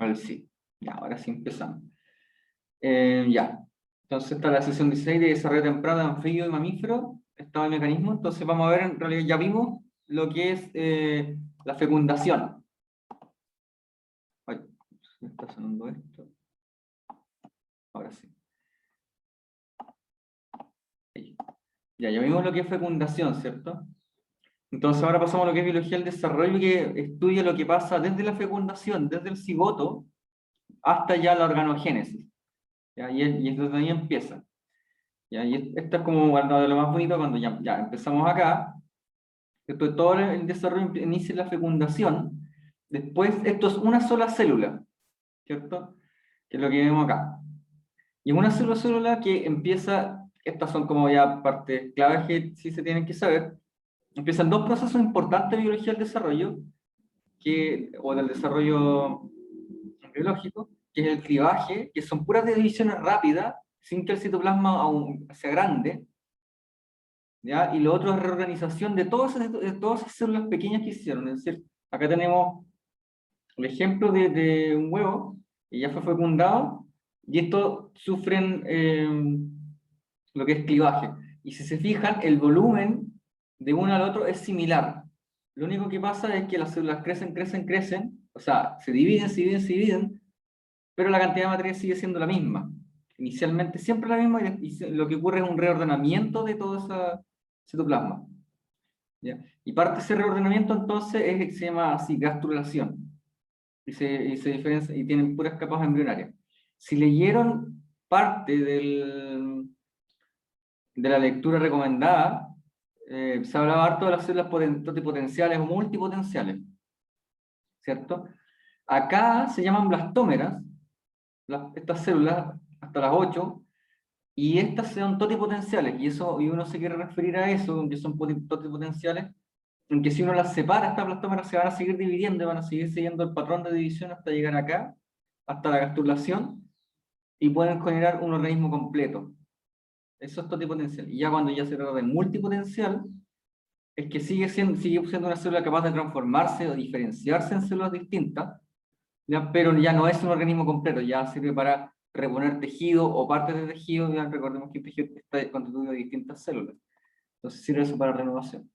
Al sí. Ya, ahora sí empezamos. Ya. Entonces está la sesión 16 de desarrollo temprano de anfibio y mamífero, estado de mecanismo. Entonces vamos a ver, en realidad ya vimos lo que es la fecundación. Ay, me está sonando esto. Ahora sí. Ahí. Ya vimos lo que es fecundación, ¿cierto? Entonces ahora pasamos a lo que es biología del desarrollo, que estudia lo que pasa desde la fecundación, desde el cigoto, hasta ya la organogénesis. ¿Ya? Y es desde ahí empieza. ¿Ya? Y esto es como de lo más bonito cuando ya empezamos acá. Todo el desarrollo inicia en la fecundación. Después, esto es una sola célula, ¿cierto? Que es lo que vemos acá. Y en una sola célula que empieza, estas son como ya partes claves que sí se tienen que saber, empiezan dos procesos importantes de biología del desarrollo, o del desarrollo biológico, que es el clivaje, que son puras divisiones rápidas, sin que el citoplasma aún sea grande, ¿ya? Y lo otro es reorganización de todas esas células pequeñas que hicieron. Es decir, acá tenemos el ejemplo de un huevo que ya fue fecundado, y estos sufren lo que es clivaje. Y si se fijan, el volumen de uno al otro es similar. Lo único que pasa es que las células crecen, o sea, se dividen, pero la cantidad de materia sigue siendo la misma. Inicialmente siempre la misma, y lo que ocurre es un reordenamiento de todo ese citoplasma. ¿Ya? Y parte de ese reordenamiento entonces se llama así, gastrulación. Y se diferencia, y tienen puras capas embrionarias. Si leyeron parte de la lectura recomendada, se hablaba harto de las células totipotenciales o multipotenciales, ¿cierto? Acá se llaman blastómeras, estas células, hasta las 8, y estas son totipotenciales, y uno se quiere referir a eso, que son totipotenciales, en que si uno las separa, estas blastómeras se van a seguir dividiendo, y van a seguir siguiendo el patrón de división hasta llegar acá, hasta la gastrulación, y pueden generar un organismo completo. Eso es totipotencial. Y ya cuando ya se trata de multipotencial, es que sigue siendo una célula capaz de transformarse o diferenciarse en células distintas, ¿ya? Pero ya no es un organismo completo, ya sirve para reponer tejido o partes de tejido. Ya recordemos que el tejido está constituido de distintas células. Entonces sirve eso para renovación.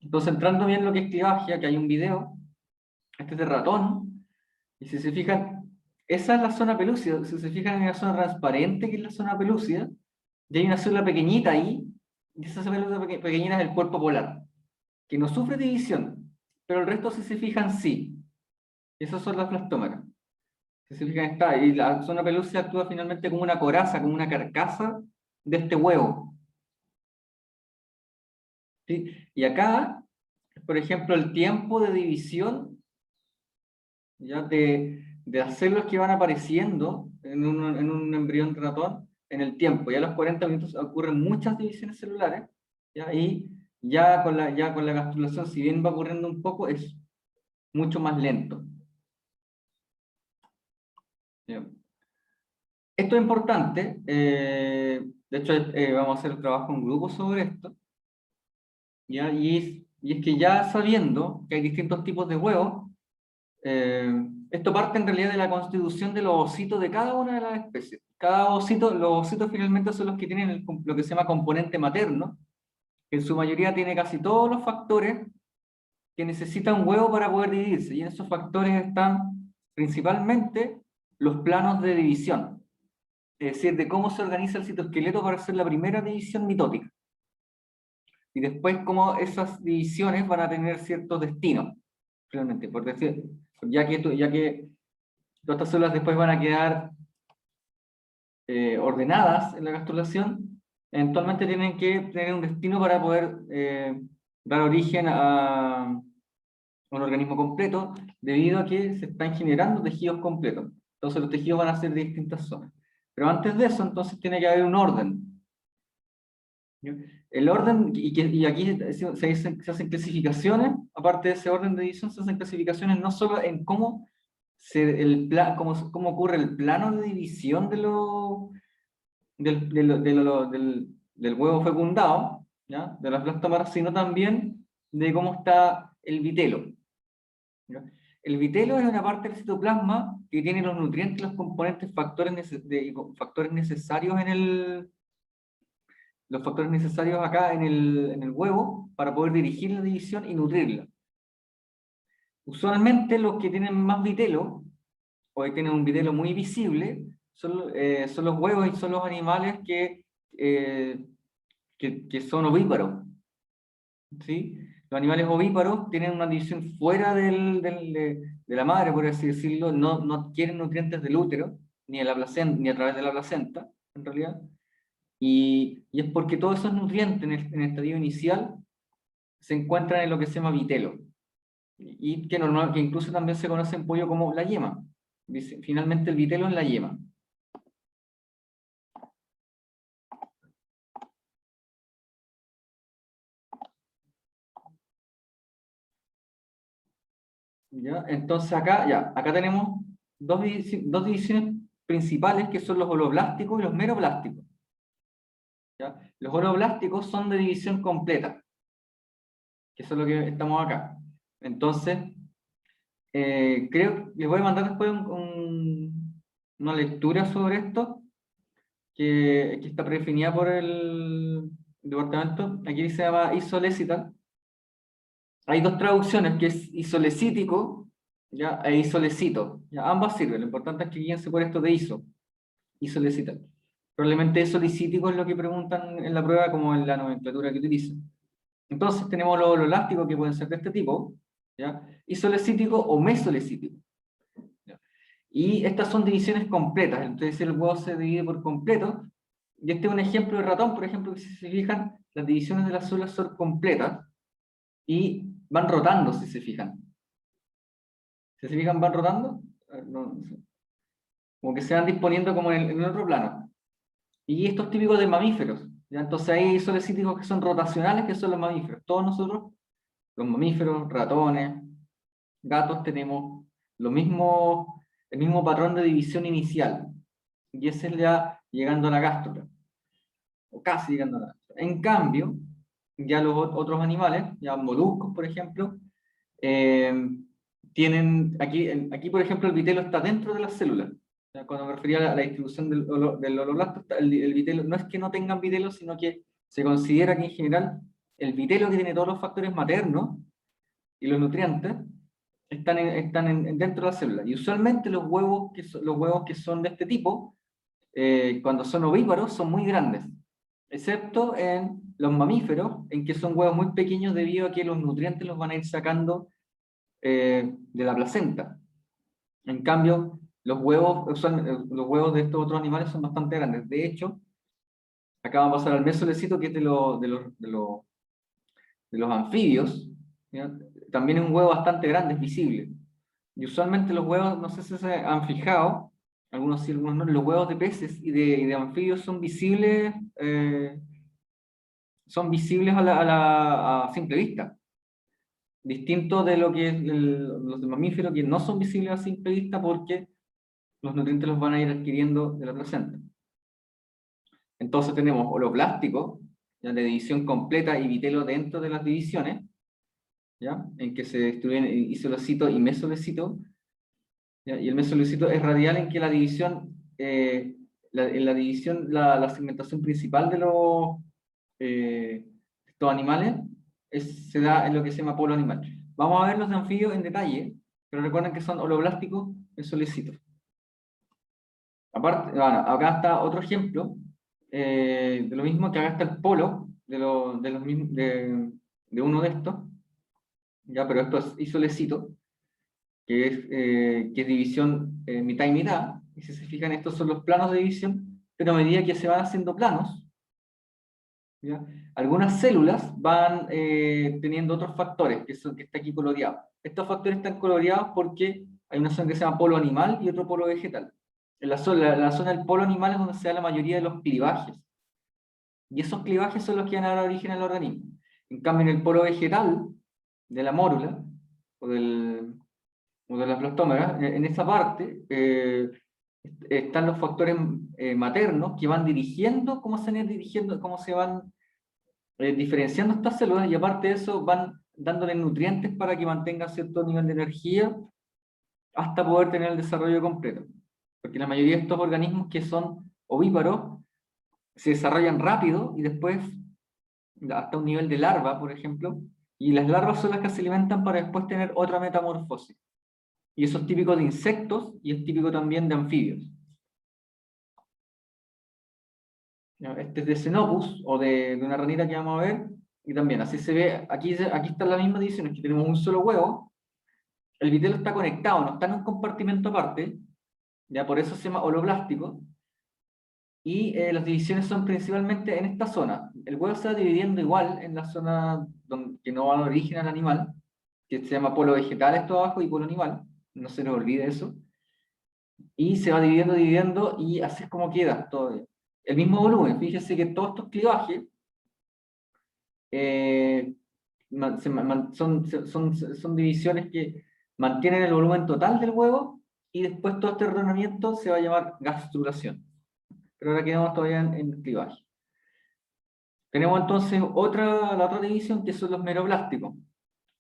Entonces, entrando bien en lo que es clivaje, que hay un video, este es de ratón, y si se fijan, esa es la zona pelúcida. Si se fijan, en la zona transparente, que es la zona pelúcida, y hay una célula pequeñita ahí, y esa célula pequeñita es el cuerpo polar, que no sufre división, pero el resto, si se fijan, sí. Esas son las blastómeras. Si se fijan, está, y la zona pelúcida actúa finalmente como una coraza, como una carcasa de este huevo. ¿Sí? Y acá, por ejemplo, el tiempo de división, ¿ya? De las células que van apareciendo en un embrión ratón en el tiempo. Ya a los 40 minutos ocurren muchas divisiones celulares, ¿ya? Y ya con la gastrulación, si bien va ocurriendo un poco, es mucho más lento. ¿Ya? Esto es importante, de hecho vamos a hacer el trabajo en grupo sobre esto, ¿ya? Y es que ya sabiendo que hay distintos tipos de huevos, esto parte en realidad de la constitución de los ositos de cada una de las especies. Los ositos finalmente son los que tienen lo que se llama componente materno, que en su mayoría tiene casi todos los factores que necesita un huevo para poder dividirse, y en esos factores están principalmente los planos de división, es decir, de cómo se organiza el citoesqueleto para hacer la primera división mitótica. Y después cómo esas divisiones van a tener ciertos destinos, realmente, por decir, ya que todas estas células después van a quedar ordenadas en la gastrulación, eventualmente tienen que tener un destino para poder dar origen a un organismo completo, debido a que se están generando tejidos completos. Entonces los tejidos van a ser de distintas zonas. Pero antes de eso, entonces tiene que haber un orden. El orden, y aquí se hacen clasificaciones, aparte de ese orden de división, se hacen clasificaciones no solo en cómo ocurre el plano de división del huevo fecundado, ¿ya? De las blastómeras, sino también de cómo está el vitelo, ¿ya? El vitelo es una parte del citoplasma que tiene los nutrientes, los componentes, factores necesarios los factores necesarios acá en el huevo para poder dirigir la división y nutrirla. Usualmente los que tienen más vitelo, o que tienen un vitelo muy visible, son los huevos y son los animales que son ovíparos. ¿Sí? Los animales ovíparos tienen una división fuera de la madre, por así decirlo, no adquieren nutrientes del útero, ni a través de la placenta, en realidad. Y es porque todos esos nutrientes en el estadio inicial se encuentran en lo que se llama vitelo. Y que incluso también se conoce en pollo como la yema. Finalmente el vitelo es la yema. ¿Ya? Entonces acá tenemos dos divisiones principales que son los holoblásticos y los meroblásticos. ¿Ya? Los holoblásticos son de división completa, que eso es lo que estamos acá. Entonces, creo que les voy a mandar después una lectura sobre esto, que está predefinida por el departamento. Aquí se llama isolecital. Hay dos traducciones, que es isolecítico, ¿ya? E isolecito. ¿Ya? Ambas sirven, lo importante es que guíense por esto de isolecital. Probablemente isolecítico es lo que preguntan en la prueba, como en la nomenclatura que utilizan. Entonces tenemos los elásticos que pueden ser de este tipo, ¿ya? Isolecítico o mesolecítico. ¿Ya? Y estas son divisiones completas, entonces el huevo se divide por completo. Y este es un ejemplo de ratón, por ejemplo, que si se fijan, las divisiones de las células son completas y van rotando, si se fijan. Si se fijan, van rotando, no sé. Como que se van disponiendo como en el otro plano. Y esto es típico de mamíferos, ¿ya? Entonces hay isolecíticos que son rotacionales, que son los mamíferos. Todos nosotros, los mamíferos, ratones, gatos, tenemos el mismo patrón de división inicial. Y ese es ya llegando a la gástrula, o casi llegando a la gástrula. En cambio, ya los otros animales, ya moluscos, por ejemplo, tienen, aquí por ejemplo, el vitelo está dentro de las células. O sea, cuando me refería a la distribución del holoblasto, el vitelo, no es que no tengan vitelo, sino que se considera que en general el vitelo, que tiene todos los factores maternos y los nutrientes, están dentro de la célula. Y usualmente los huevos que son de este tipo, cuando son ovíparos, son muy grandes, excepto en los mamíferos, en que son huevos muy pequeños debido a que los nutrientes los van a ir sacando de la placenta. En cambio, los huevos de estos otros animales son bastante grandes. De hecho, acá vamos a pasar al mesolecito, que es de los anfibios, ¿ya? También es un huevo bastante grande, es visible. Y usualmente los huevos, no sé si se han fijado, algunos sí, algunos no, los huevos de peces y de anfibios son visibles a simple vista. Distinto de lo que es los de mamíferos, que no son visibles a simple vista porque los nutrientes los van a ir adquiriendo de la placenta. Entonces tenemos holoplástico, ya de división completa, y vitelo dentro de las divisiones, ¿ya? En que se destruyen isolocito y mesolecito, ¿ya? Y el mesolecito es radial, en que la división, la segmentación principal de estos animales se da en lo que se llama polo animal. Vamos a ver los de anfibios en detalle, pero recuerden que son holoblásticos mesolecitos. Aparte, bueno, acá está otro ejemplo de lo mismo, que acá está el polo de uno de estos, ya, pero esto es isolecito, que es división mitad y mitad, y si se fijan, estos son los planos de división, pero a medida que se van haciendo planos, ¿ya? Algunas células van teniendo otros factores, que está aquí coloreado. Estos factores están coloreados porque hay una zona que se llama polo animal y otro polo vegetal. En la zona del polo animal es donde se da la mayoría de los clivajes. Y esos clivajes son los que van a dar origen al organismo. En cambio, en el polo vegetal, de la mórula, o de las blastómeras, en esa parte están los factores maternos que van dirigiendo cómo se van diferenciando estas células, y aparte de eso van dándole nutrientes para que mantengan cierto nivel de energía hasta poder tener el desarrollo completo. Porque la mayoría de estos organismos que son ovíparos se desarrollan rápido y después hasta un nivel de larva, por ejemplo, y las larvas son las que se alimentan para después tener otra metamorfosis. Y eso es típico de insectos y es típico también de anfibios. Este es de Xenopus, o de una ranita que vamos a ver, y también así se ve, aquí está la misma división, es que tenemos un solo huevo, el vitelo está conectado, no está en un compartimento aparte, ya por eso se llama holoblástico, y las divisiones son principalmente en esta zona. El huevo se va dividiendo igual en la zona que no va a dar origen al animal, que se llama polo vegetal esto abajo y polo animal, no se nos olvide eso, y se va dividiendo, y así es como queda todo. El mismo volumen, fíjese que todos estos clivajes eh, son divisiones que mantienen el volumen total del huevo, y después todo este ordenamiento se va a llamar gastrulación. Pero ahora quedamos todavía en clivaje. Tenemos entonces la otra división, que son los meroblásticos,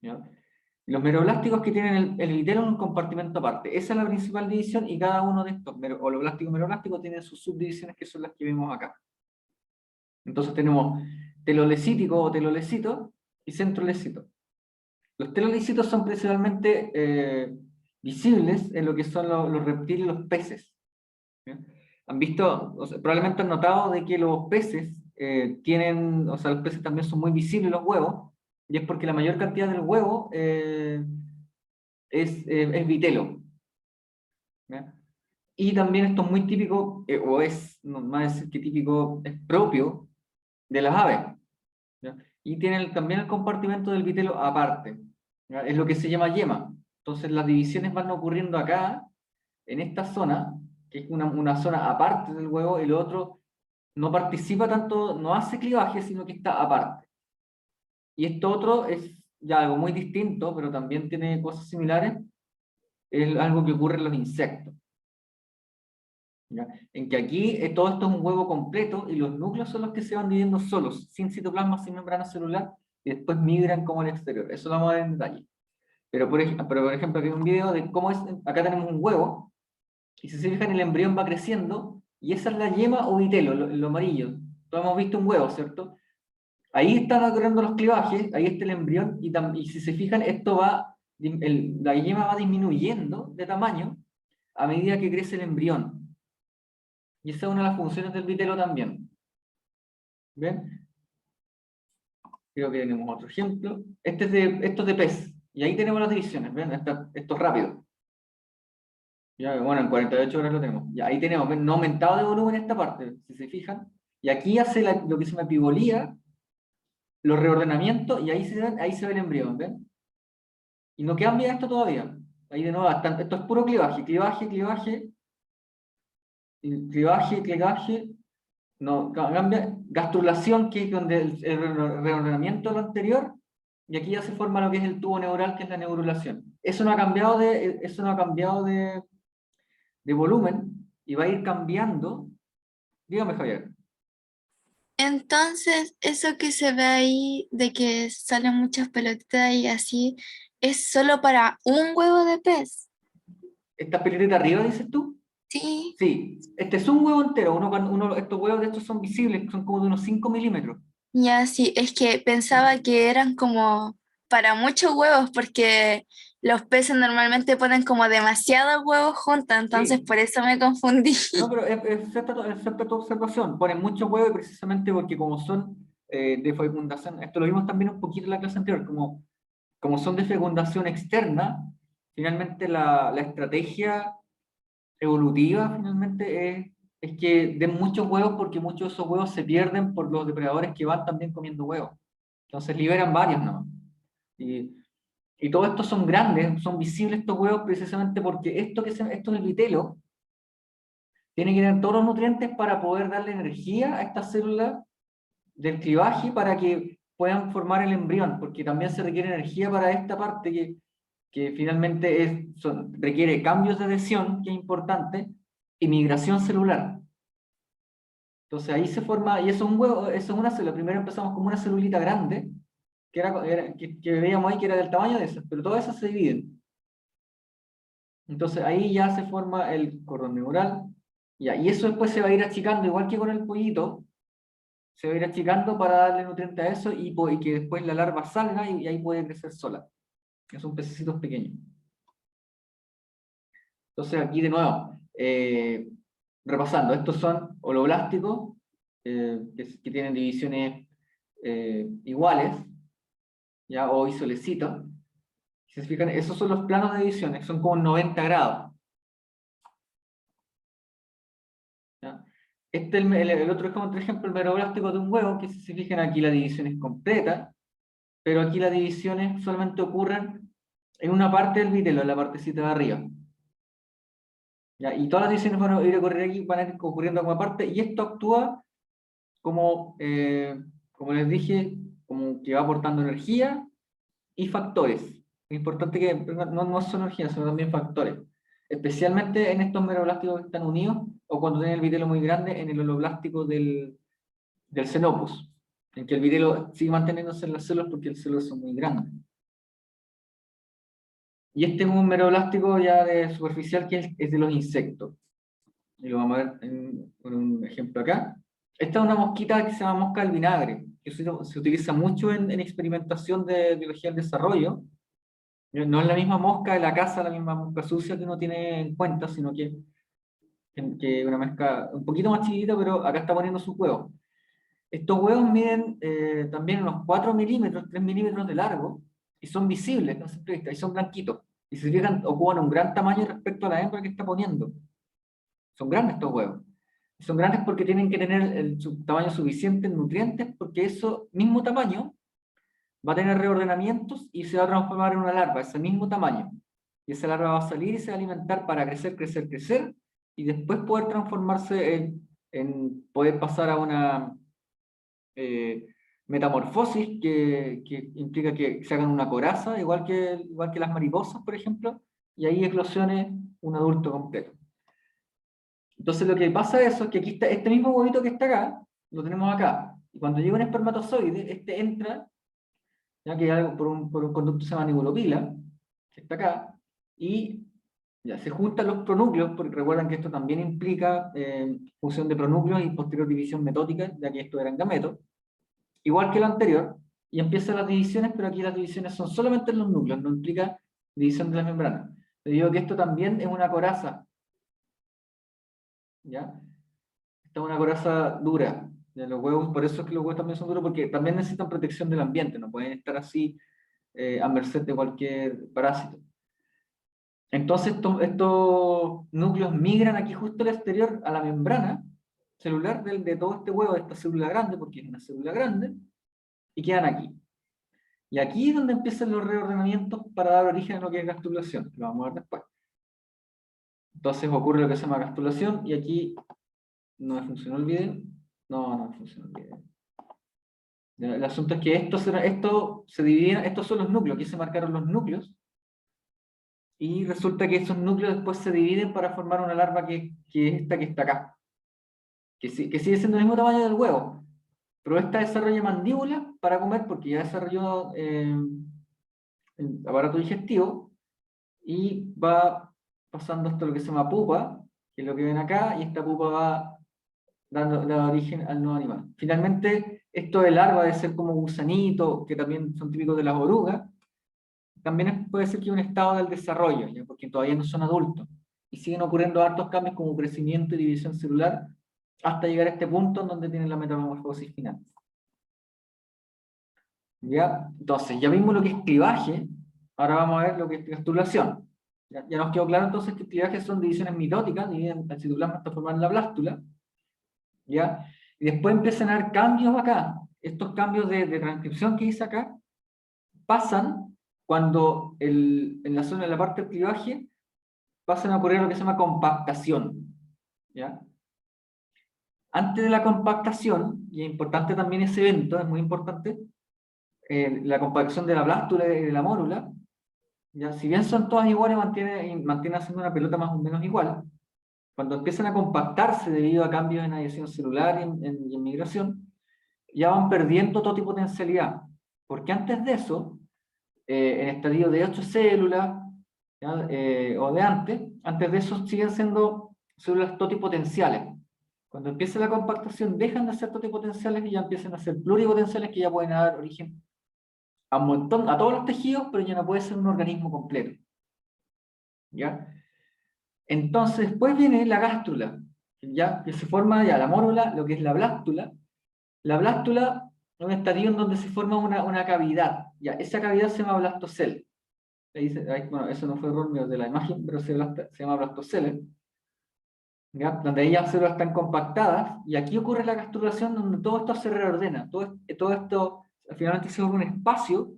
¿ya? Los meroblásticos que tienen el vitelo en un compartimento aparte. Esa es la principal división, y cada uno de estos, holoblásticos y meroblásticos, tienen sus subdivisiones, que son las que vemos acá. Entonces tenemos telolecítico o telolecito y centrolecito. Los telolicitos son principalmente visibles en lo que son los reptiles y los peces, ¿ya? Han visto, o sea, probablemente han notado de que los peces tienen, o sea, los peces también son muy visibles los huevos, y es porque la mayor cantidad del huevo es vitelo, ¿ya? Y también esto es muy típico, o es, no más decir que típico, es propio de las aves, ¿ya? Y tienen también el compartimento del vitelo aparte, ¿ya? Es lo que se llama yema. Entonces las divisiones van ocurriendo acá, en esta zona, que es una zona aparte del huevo, y lo otro no participa tanto, no hace clivaje, sino que está aparte. Y esto otro es ya algo muy distinto, pero también tiene cosas similares, es algo que ocurre en los insectos, ¿ya? En que aquí todo esto es un huevo completo, y los núcleos son los que se van dividiendo solos, sin citoplasma, sin membrana celular, y después migran como al exterior. Eso lo vamos a ver en detalle. Pero por ejemplo, aquí hay un video de cómo es, acá tenemos un huevo, y si se fijan el embrión va creciendo, y esa es la yema o vitelo, lo amarillo. Todos hemos visto un huevo, ¿cierto? Ahí están ocurriendo los clivajes, ahí está el embrión, y si se fijan, la yema va disminuyendo de tamaño a medida que crece el embrión. Y esa es una de las funciones del vitelo también. ¿Ven? Creo que tenemos otro ejemplo. Esto es de pez. Y ahí tenemos las divisiones. ¿Ven? Esto es rápido. Ya, bueno, en 48 horas lo tenemos. Y ahí tenemos, ¿ven? No ha aumentado de volumen esta parte, si se fijan. Y aquí hace lo que se llama pivolía, los reordenamientos, y ahí se ve el embrión. ¿Ven? Y no cambia esto todavía. Ahí de nuevo, esto es puro clivaje, clivaje, clivaje, y clivaje, clivaje. No, cambia gastrulación, que es donde el reordenamiento de lo anterior, y aquí ya se forma lo que es el tubo neural, que es la neurulación. Eso no ha cambiado de volumen, y va a ir cambiando. Dígame, Javier. Entonces, eso que se ve ahí de que salen muchas pelotitas y así, ¿es solo para un huevo de pez? ¿Esta pelotita arriba, dices tú? Sí, Sí, este es un huevo entero. Estos huevos de estos son visibles, son como de unos 5 milímetros. ya sí, es que pensaba que eran como para muchos huevos porque los peces normalmente ponen como demasiados huevos juntos, entonces Sí, por eso me confundí. no, pero es cierta tu observación. Ponen mucho huevo, y precisamente porque como son de fecundación, esto lo vimos también un poquito en la clase anterior, como son de fecundación externa, finalmente la estrategia evolutiva finalmente es que den muchos huevos, porque muchos de esos huevos se pierden por los depredadores que van también comiendo huevos. Entonces liberan varios, ¿no? Y, y todos estos son grandes, son visibles estos huevos, precisamente porque esto del vitelo tiene que tener todos los nutrientes para poder darle energía a estas células del clivaje, para que puedan formar el embrión, porque también se requiere energía para esta parte que finalmente requiere cambios de adhesión, que es importante, y migración celular. Entonces ahí se forma, y eso es un huevo, eso es una célula. Primero empezamos como una celulita grande, que veíamos ahí que era del tamaño de esas, pero todas esas se dividen. Entonces ahí ya se forma el cordón neural, ya, y eso después se va a ir achicando, igual que con el pollito, se va a ir achicando para darle nutriente a eso y que después la larva salga y ahí puede crecer sola. Son pececitos pequeños. Entonces aquí de nuevo, repasando, estos son holoblásticos que tienen divisiones iguales, ¿ya? O isolecitos. Si se fijan, esos son los planos de división, son como 90 grados. ¿Ya? El otro es como, por ejemplo, el meroblástico de un huevo, que si se fijan aquí la división es completa, pero aquí las divisiones solamente ocurren en una parte del vitelo, en la partecita de arriba. ¿Ya? Y todas las divisiones van a ir a ocurrir aquí, van a ir ocurriendo en una parte, y esto actúa como, como les dije, como que va aportando energía y factores. Es importante que no solo energía, sino también factores. Especialmente en estos meroblásticos que están unidos, o cuando tienen el vitelo muy grande, en el holoblástico del Xenopus, en que el vitelo sigue manteniéndose en las células porque las células son muy grandes. Y este es un meroblástico ya de superficial que es de los insectos. Y lo vamos a ver con un ejemplo acá. Esta es una mosquita que se llama mosca del vinagre, que se utiliza mucho en experimentación de biología del desarrollo. No es la misma mosca de la casa, la misma mosca sucia que uno tiene en cuenta, sino que una mosca un poquito más chiquita, pero acá está poniendo sus huevos. Estos huevos miden también unos 4 milímetros, 3 milímetros de largo, y son visibles, no simple vista, y son blanquitos. Y si se fijan, ocupan un gran tamaño respecto a la hembra que está poniendo. Son grandes estos huevos. Son grandes porque tienen que tener su tamaño suficiente en nutrientes, porque eso mismo tamaño va a tener reordenamientos y se va a transformar en una larva, ese mismo tamaño. Y esa larva va a salir y se va a alimentar para crecer, crecer, crecer, y después poder transformarse en poder pasar a una metamorfosis que implica que se hagan una coraza, igual que las mariposas, por ejemplo, y ahí eclosione un adulto completo. Entonces lo que pasa es eso, que aquí está este mismo huevito que está acá, lo tenemos acá. Y cuando llega un espermatozoide, este entra, ya que algo por un conducto que se llama nebulopila, que está acá, y ya se juntan los pronúcleos, porque recuerdan que esto también implica fusión de pronúcleos y posterior división metótica, ya que esto eran gametos, igual que lo anterior, y empiezan las divisiones, pero aquí las divisiones son solamente en los núcleos, no implica división de la membrana. Le digo que esto también es una coraza, ¿ya? Esta es una coraza dura. Ya, los huevos, por eso es que los huevos también son duros, porque también necesitan protección del ambiente, no pueden estar así a merced de cualquier parásito. Entonces estos núcleos migran aquí justo al exterior, a la membrana celular de todo este huevo, de esta célula grande, porque es una célula grande, y quedan aquí. Y aquí es donde empiezan los reordenamientos para dar origen a lo que es gastrulación, lo vamos a ver después. Entonces ocurre lo que se llama gastrulación, y aquí no me funcionó el video. No me funcionó el video. El asunto es que esto se divide, estos son los núcleos, aquí se marcaron los núcleos, y resulta que esos núcleos después se dividen para formar una larva que es esta que está acá, que sigue siendo el mismo tamaño del huevo, pero esta desarrolla mandíbula para comer porque ya desarrolló el aparato digestivo, y va pasando hasta lo que se llama pupa, que es lo que ven acá, y esta pupa va da origen al nuevo animal. Finalmente, esto de larva de ser como gusanito, que también son típicos de las orugas, también puede ser que un estado del desarrollo, ¿ya? Porque todavía no son adultos. Y siguen ocurriendo hartos cambios como crecimiento y división celular, hasta llegar a este punto en donde tienen la metamorfosis final. ¿Ya? Entonces, ya vimos lo que es clivaje, ahora vamos a ver lo que es gastrulación. Ya nos quedó claro entonces que el clivaje son divisiones mitóticas, dividen el citoplasma hasta formar la blástula, ¿ya? Y después empiezan a haber cambios acá. Estos cambios de transcripción que hice acá pasan cuando en la zona de la parte del clivaje pasan a ocurrir lo que se llama compactación, ¿ya? Antes de la compactación, y es importante también ese evento, es muy importante, la compactación de la blástula y de la mórula, ¿ya? Si bien son todas iguales, mantienen haciendo una pelota más o menos igual. Cuando empiezan a compactarse debido a cambios en adhesión celular y en migración, ya van perdiendo toda tipo de potencialidad. Porque antes de eso, en estadio de 8 células, ¿ya? O de antes de eso siguen siendo células totipotenciales. Cuando empieza la compactación dejan de ser totipotenciales y ya empiezan a ser pluripotenciales que ya pueden dar origen a un montón, a todos los tejidos, pero ya no puede ser un organismo completo. ¿Ya? Entonces, después viene la gástrula, ¿ya? Que se forma ya la mórula, lo que es la blástula. La blástula es un estadio en donde se forma una cavidad. ¿Ya? Esa cavidad se llama blastocele. Bueno, eso no fue error mío de la imagen, pero se llama blastocele. ¿Ya? Donde ahí las células están compactadas, y aquí ocurre la gastrulación donde todo esto se reordena. Todo esto finalmente se forma un espacio,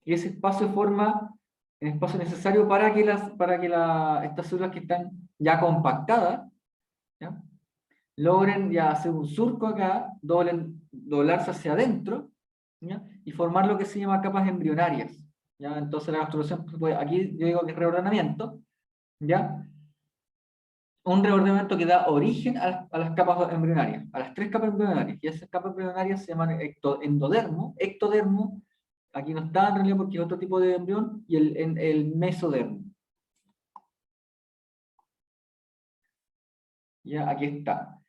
y ese espacio forma el espacio necesario para que, estas células que están ya compactadas, ¿ya? Logren ya hacer un surco acá, doblarse hacia adentro, ¿ya? Y formar lo que se llama capas embrionarias, ¿ya? Entonces la gastrulación, aquí yo digo que es reordenamiento, ¿ya? Un reordenamiento que da origen a las capas embrionarias, a las 3 capas embrionarias, y esas capas embrionarias se llaman endodermo, ectodermo, aquí no está en realidad porque es otro tipo de embrión, y el mesodermo. Ya, aquí está.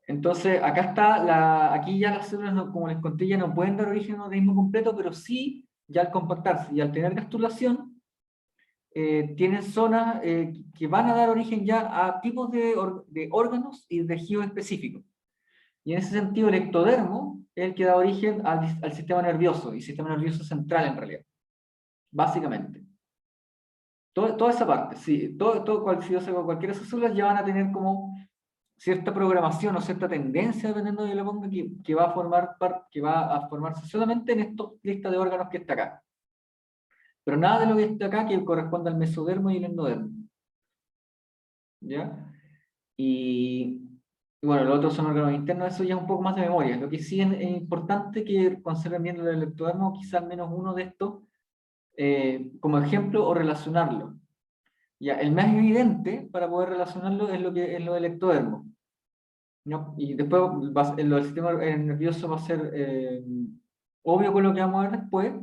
Entonces, acá está, aquí ya las células, como les conté, ya no pueden dar origen a un organismo completo, pero sí, ya al compactarse y al tener gastrulación, tienen zonas que van a dar origen ya a tipos de órganos y tejidos específicos. Y en ese sentido, el ectodermo es el que da origen al sistema nervioso, y sistema nervioso central en realidad, básicamente. Toda esa parte, sí, cualquiera de esas células ya van a tener como cierta programación o cierta tendencia, dependiendo de lo que ponga, que va a que va a formarse solamente en esta lista de órganos que está acá. Pero nada de lo que está acá que corresponda al mesodermo y el endodermo. ¿Ya? Y bueno, los otros son órganos internos, eso ya es un poco más de memoria. Lo que sí es importante que conserven bien el ectodermo, quizás al menos uno de estos, como ejemplo o relacionarlo. Ya, el más evidente para poder relacionarlo es lo del ectodermo. ¿No? Y después lo del sistema nervioso va a ser obvio con lo que vamos a ver después,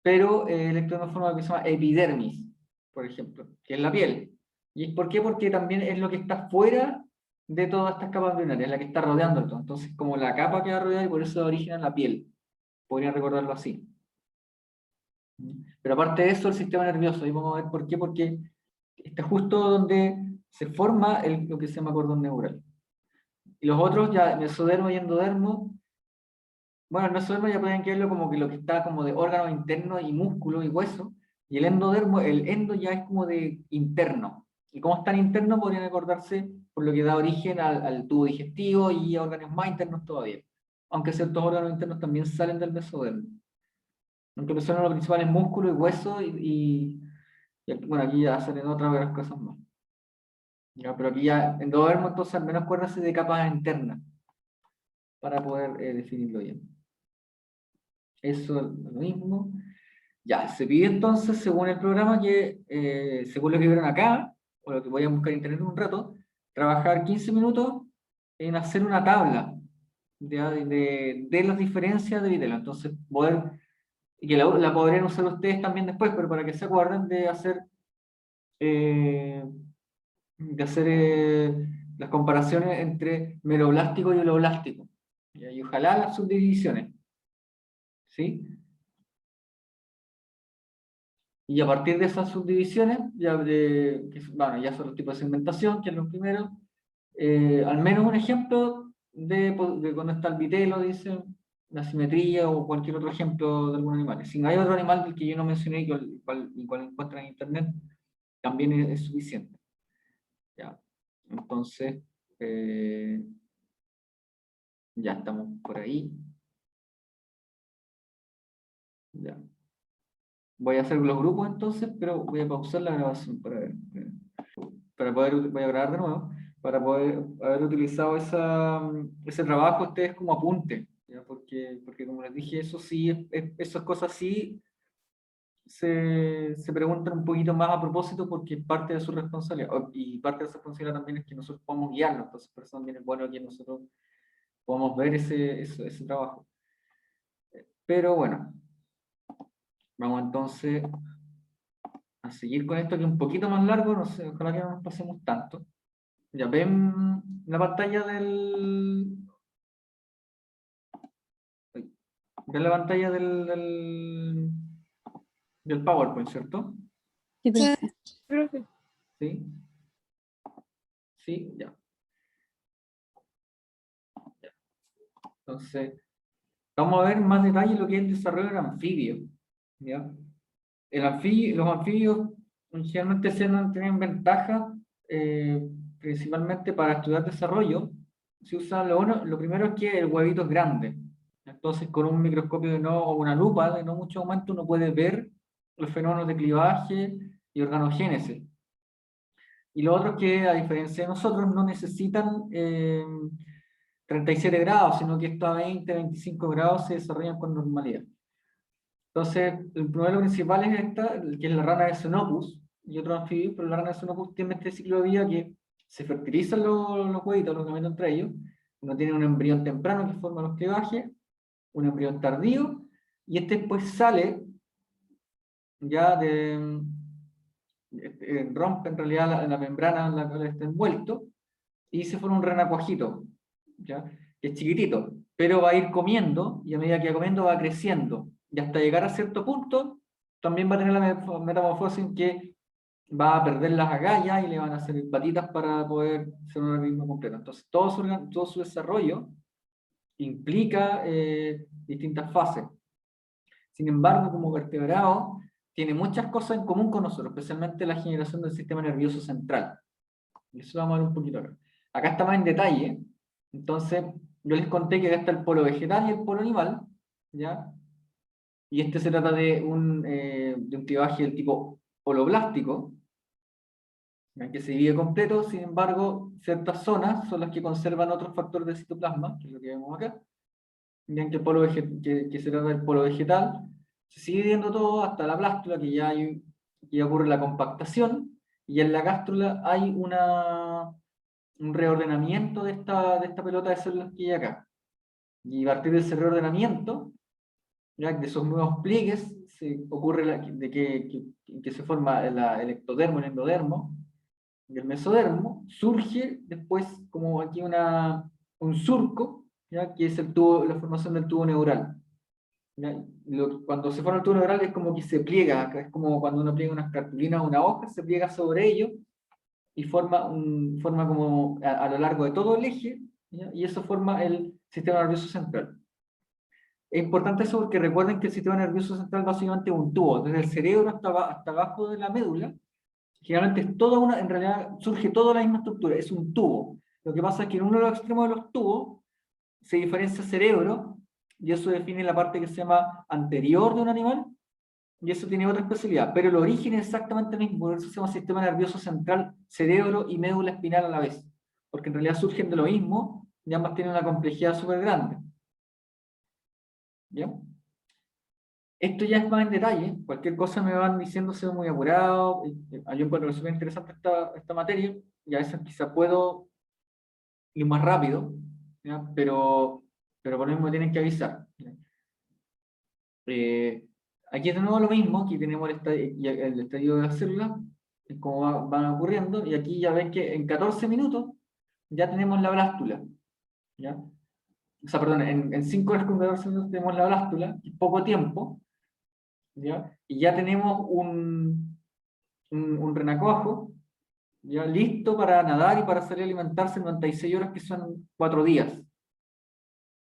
pero el ectodermo forma lo que se llama epidermis, por ejemplo, que es la piel. ¿Y por qué? Porque también es lo que está fuera de todas estas capas embrionarias, es la que está rodeando todo. Entonces, como la capa que va a rodear, y por eso da origen a la piel. Podrían recordarlo así. Pero aparte de eso, el sistema nervioso, ahí vamos a ver por qué, porque está justo donde se forma lo que se llama cordón neural. Y los otros, ya mesodermo y endodermo, bueno, el mesodermo ya pueden verlo como que lo que está como de órganos internos y músculo y hueso, y el endodermo, el endo ya es como de interno. Y como es tan interno, podrían acordarse por lo que da origen al tubo digestivo y a órganos más internos todavía. Aunque ciertos órganos internos también salen del mesodermo. Aunque el mesodermo lo principal es músculo y hueso, bueno, aquí ya salen otras de las cosas más. Ya, pero aquí ya endodermo, entonces al menos acuérdense de capas internas para poder definirlo bien. Eso es lo mismo. Ya, se pide entonces, según el programa, según lo que vieron acá, o lo que voy a buscar en internet en un rato, trabajar 15 minutos en hacer una tabla de las diferencias de vitelo. Entonces, y que la podrían usar ustedes también después, pero para que se acuerden eh, de hacer las comparaciones entre meloblástico y holoblástico. Y ojalá las subdivisiones. ¿Sí? Y a partir de esas subdivisiones, bueno, ya son los tipos de segmentación, que es lo primero, al menos un ejemplo de cuando está el vitelo, dice, la simetría o cualquier otro ejemplo de algún animal. Si no hay otro animal del que yo no mencioné y cual encuentran en internet, también es suficiente. ¿Ya? Entonces, ya estamos por ahí. Ya. Voy a hacer los grupos entonces, pero voy a pausar la grabación para ver. Voy a grabar de nuevo, para poder haber utilizado ese trabajo ustedes como apunte, ¿ya? Porque como les dije, eso sí, esas cosas sí se preguntan un poquito más a propósito porque es parte de su responsabilidad, y parte de su responsabilidad también es que nosotros podamos guiarnos, entonces por eso también es bueno que nosotros podamos ver ese trabajo. Pero bueno, vamos entonces a seguir con esto que es un poquito más largo, no sé, ojalá que no nos pasemos tanto. Ya ven la pantalla ven la pantalla del PowerPoint, ¿cierto? Sí, Sí. profe. Sí. Sí, ya. Entonces, vamos a ver más detalle lo que es el desarrollo del anfibio. ¿Ya? Los anfibios generalmente tienen ventaja, principalmente para estudiar desarrollo. Se usa lo primero es que el huevito es grande. Entonces, con un microscopio o una lupa de no mucho aumento, uno puede ver los fenómenos de clivaje y organogénesis. Y lo otro es que, a diferencia de nosotros, no necesitan 37 grados, sino que estos a 20, 25 grados se desarrollan con normalidad. Entonces, el problema principal es esta, que es la rana de Xenopus y otros anfibios, pero la rana de Xenopus tiene este ciclo de vida que se fertilizan los huevitos, los gametos entre ellos, uno tiene un embrión temprano que forma los clivajes, un embrión tardío, y este después sale ya rompe en realidad la membrana en la cual está envuelto, y se forma un renacuajito, ¿ya? Que es chiquitito, pero va a ir comiendo, y a medida que va comiendo va creciendo, y hasta llegar a cierto punto, también va a tener la metamorfosis en que va a perder las agallas y le van a hacer patitas para poder ser un organismo completo. Entonces, todo su desarrollo implica distintas fases. Sin embargo, como vertebrado, tiene muchas cosas en común con nosotros, especialmente la generación del sistema nervioso central. Y eso lo vamos a ver un poquito acá. Acá está más en detalle. Entonces, yo les conté que acá está el polo vegetal y el polo animal, ¿ya? Y este se trata de un clivaje del tipo holoblástico, ¿ya? Que se divide completo. Sin embargo, ciertas zonas son las que conservan otros factores de citoplasma, que es lo que vemos acá. Ya que, que se trata del polo vegetal, se sigue dividiendo todo hasta la blástula, que ya ocurre la compactación, y en la gástrula hay un reordenamiento de esta pelota de células que hay acá. Y a partir de ese reordenamiento, ya de esos nuevos pliegues, ocurre que se forma el ectodermo, el endodermo, y el mesodermo, surge después como aquí un surco, ¿ya? Que es la formación del tubo neural. ¿Ya? Cuando se forma el tubo neural es como que se pliega, es como cuando uno pliega una cartulina o una hoja, se pliega sobre ello y forma como a lo largo de todo el eje, ¿ya? Y eso forma el sistema nervioso central. Es importante eso porque recuerden que el sistema nervioso central básicamente es un tubo, desde el cerebro hasta abajo de la médula. Generalmente es en realidad surge toda la misma estructura, es un tubo. Lo que pasa es que en uno de los extremos de los tubos se diferencia cerebro, y eso define la parte que se llama anterior de un animal, y eso tiene otra especialidad, pero el origen es exactamente el mismo, por eso se llama sistema nervioso central, cerebro y médula espinal a la vez, porque en realidad surgen de lo mismo, y ambas tienen una complejidad súper grande. ¿Ya? Esto ya es más en detalle, cualquier cosa me van diciendo, se muy apurado, yo encuentro que es súper interesante esta materia, y a veces quizá puedo ir más rápido, ¿ya? Pero por lo mismo tienen que avisar. ¿Ya? Aquí es de nuevo lo mismo, aquí tenemos el estadio de las células, cómo van ocurriendo, y aquí ya ven que en 14 minutos ya tenemos la blástula, ¿ya? O sea, perdón, en 5 horas con 14 minutos tenemos la blástula, poco tiempo, ¿ya? Y ya tenemos un renacuajo, ya listo para nadar y para salir a alimentarse en 96 horas, que son 4 días.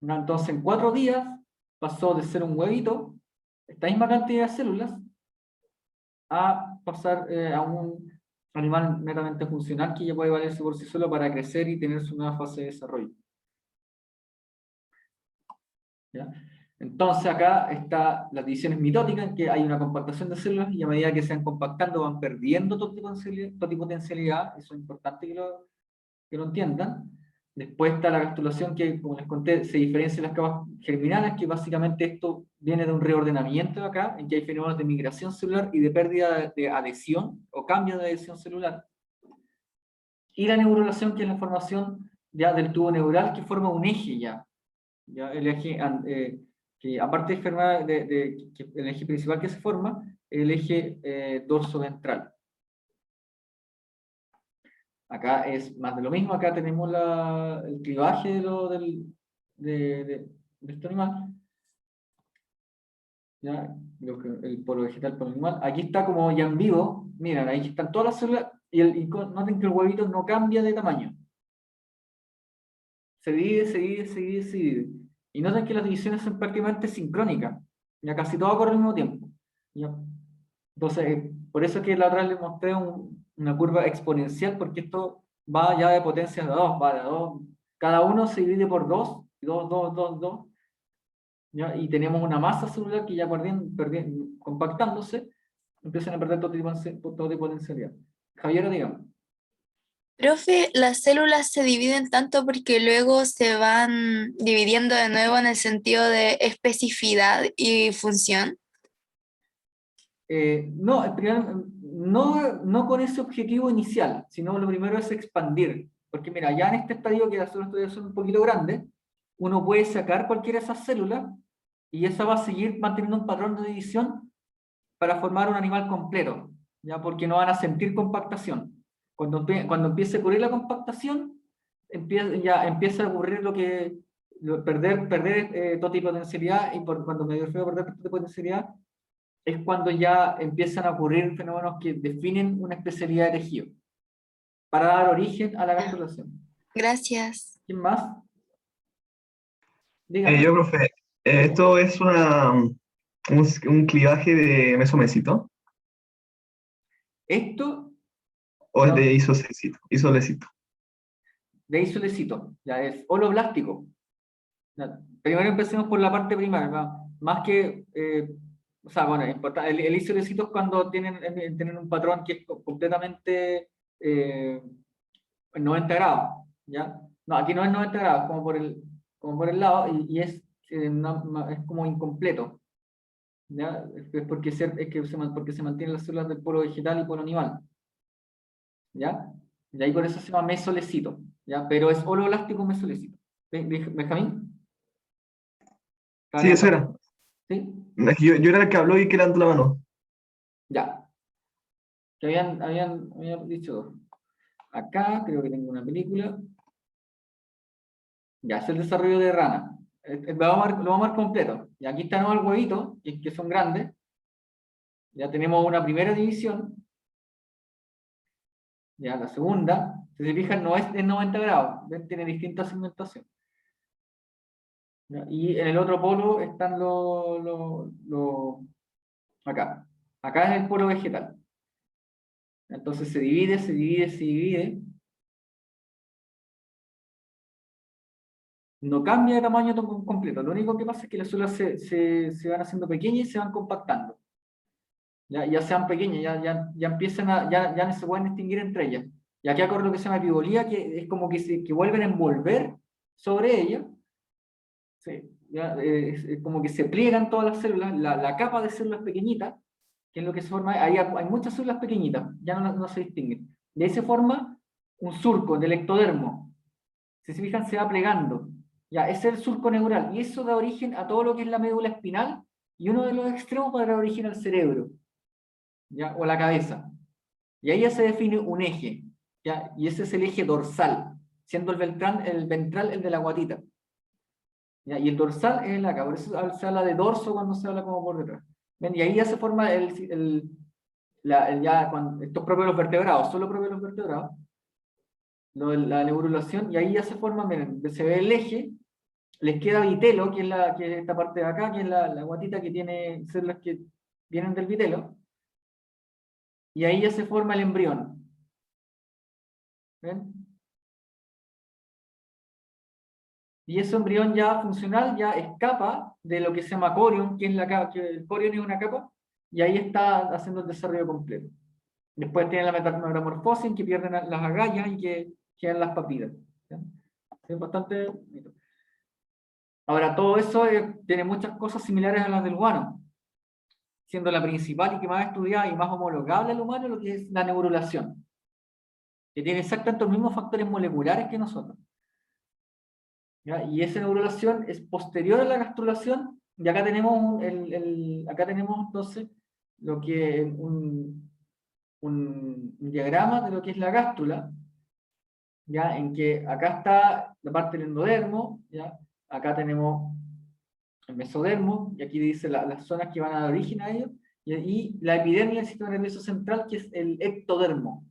¿No? Entonces, en 4 días pasó de ser un huevito, esta misma cantidad de células, a pasar a un animal netamente funcional que ya puede valerse por sí solo para crecer y tener su nueva fase de desarrollo. ¿Ya? Entonces acá está las divisiones mitóticas, en que hay una compactación de células y a medida que se van compactando van perdiendo totipotencialidad, eso es importante que lo entiendan. Después está la gastrulación, que como les conté se diferencia de las capas germinales, que básicamente esto viene de un reordenamiento de acá, en que hay fenómenos de migración celular y de pérdida de adhesión o cambio de adhesión celular. Y la neurulación, que es la formación ya del tubo neural, que forma un eje ya el eje, que aparte de formar el eje principal que se forma, el eje dorso-ventral. Acá es más de lo mismo, acá tenemos el clivaje de este animal. ¿Ya? El polo vegetal, polo animal. Aquí está como ya en vivo, miren, ahí están todas las células, y noten que el huevito no cambia de tamaño. Se divide, se divide, se divide, se divide. Y noten que las divisiones son prácticamente sincrónicas. Ya casi todo corre al mismo tiempo. ¿Ya? Entonces, por eso es que la otra vez les mostré una curva exponencial, porque esto va ya de potencias de 2, va de 2. Cada uno se divide por 2, 2, 2, 2, 2. ¿Ya? Y tenemos una masa celular que ya compactándose, empiezan a perder todo de potencialidad. Javier, digamos. Profe, las células se dividen tanto porque luego se van dividiendo de nuevo en el sentido de especificidad y función. No, no con ese objetivo inicial, sino lo primero es expandir. Porque mira, ya en este estadio que las células todavía son un poquito grandes, uno puede sacar cualquiera de esas células y esa va a seguir manteniendo un patrón de división para formar un animal completo, ya porque no van a sentir compactación. Cuando empiece a ocurrir la compactación, ya empieza a ocurrir perder totipotencialidad, y cuando me refiero a perder totipotencialidad, es cuando ya empiezan a ocurrir fenómenos que definen una especialidad de tejido, para dar origen a la gastrulación. Gracias. ¿Quién más? Dígame. Yo, profe, esto es un clivaje de mesomesito Esto, o es no, de isolecito. de isolecito, ya es holoblástico. Primero empecemos por la parte primaria, más que, o sea, bueno, el isolecito es cuando tienen un patrón que es completamente 90 grados, ¿ya? No, aquí no es 90 grados, como por el lado, y es, es como incompleto, ¿ya? Es porque se mantienen las células del polo vegetal y polo animal, ¿ya? Y ahí por eso se llama mesolecito, ¿ya? Pero es holoblástico mesolecito. ¿Benjamín? Sí, eso era. ¿Sí? Es que yo era el que habló y que levantó la mano. Ya. Que habían dicho dos. Acá creo que tengo una película. Ya, es el desarrollo de rana. Lo vamos a ver completo. Y aquí están los huevitos, que son grandes. Ya tenemos una primera división. Ya, la segunda. Si se fijan, no es de 90 grados. ¿Ven? Tiene distinta segmentación. ¿Ya? Y en el otro polo están acá. Acá es el polo vegetal. Entonces se divide, se divide, se divide. No cambia de tamaño completo. Lo único que pasa es que las células se van haciendo pequeñas y se van compactando. Ya sean pequeñas, ya empiezan ya no se pueden distinguir entre ellas. Y aquí ocurre lo que se llama epibolía, que es como que vuelven a envolver sobre ella. Sí, es como que se pliegan todas las células, la capa de células pequeñitas, que es lo que se forma. Ahí hay muchas células pequeñitas, ya no se distinguen. De ahí se forma un surco del ectodermo. Si se fijan, se va plegando. Ya, ese es el surco neural. Y eso da origen a todo lo que es la médula espinal, y uno de los extremos va a dar origen al cerebro, ¿ya? O la cabeza. Y ahí ya se define un eje, ¿ya? Y ese es el eje dorsal, siendo el ventral el de la guatita. ¿Ya? Y el dorsal es el acá, por eso se habla de dorso cuando se habla como por detrás. ¿Ven? Y ahí ya se forma esto es propio de los vertebrados, solo propio de los vertebrados, la neurulación, y ahí ya se forma, miren, se ve el eje, les queda vitelo, que es esta parte de acá, que es la guatita que tiene células que vienen del vitelo, y ahí ya se forma el embrión. ¿Ven? Y ese embrión ya funcional ya escapa de lo que se llama corion, que es la capa, que el corion es una capa, y ahí está haciendo el desarrollo completo. Después tiene la metamorfosis, en que pierden las agallas y que quedan las papilas. ¿Ya? Es bastante bonito. Ahora, todo eso tiene muchas cosas similares a las del humano, siendo la principal y que más estudiada y más homologable al humano lo que es la neurulación, que tiene exactamente los mismos factores moleculares que nosotros. ¿Ya? Y esa neurulación es posterior a la gastrulación, y acá tenemos, acá tenemos entonces lo que un diagrama de lo que es la gástrula, ¿ya? En que acá está la parte del endodermo, ¿ya? Acá tenemos el mesodermo, y aquí dice las zonas que van a dar origen a ello, y la epidermis del sistema nervioso central, que es el ectodermo,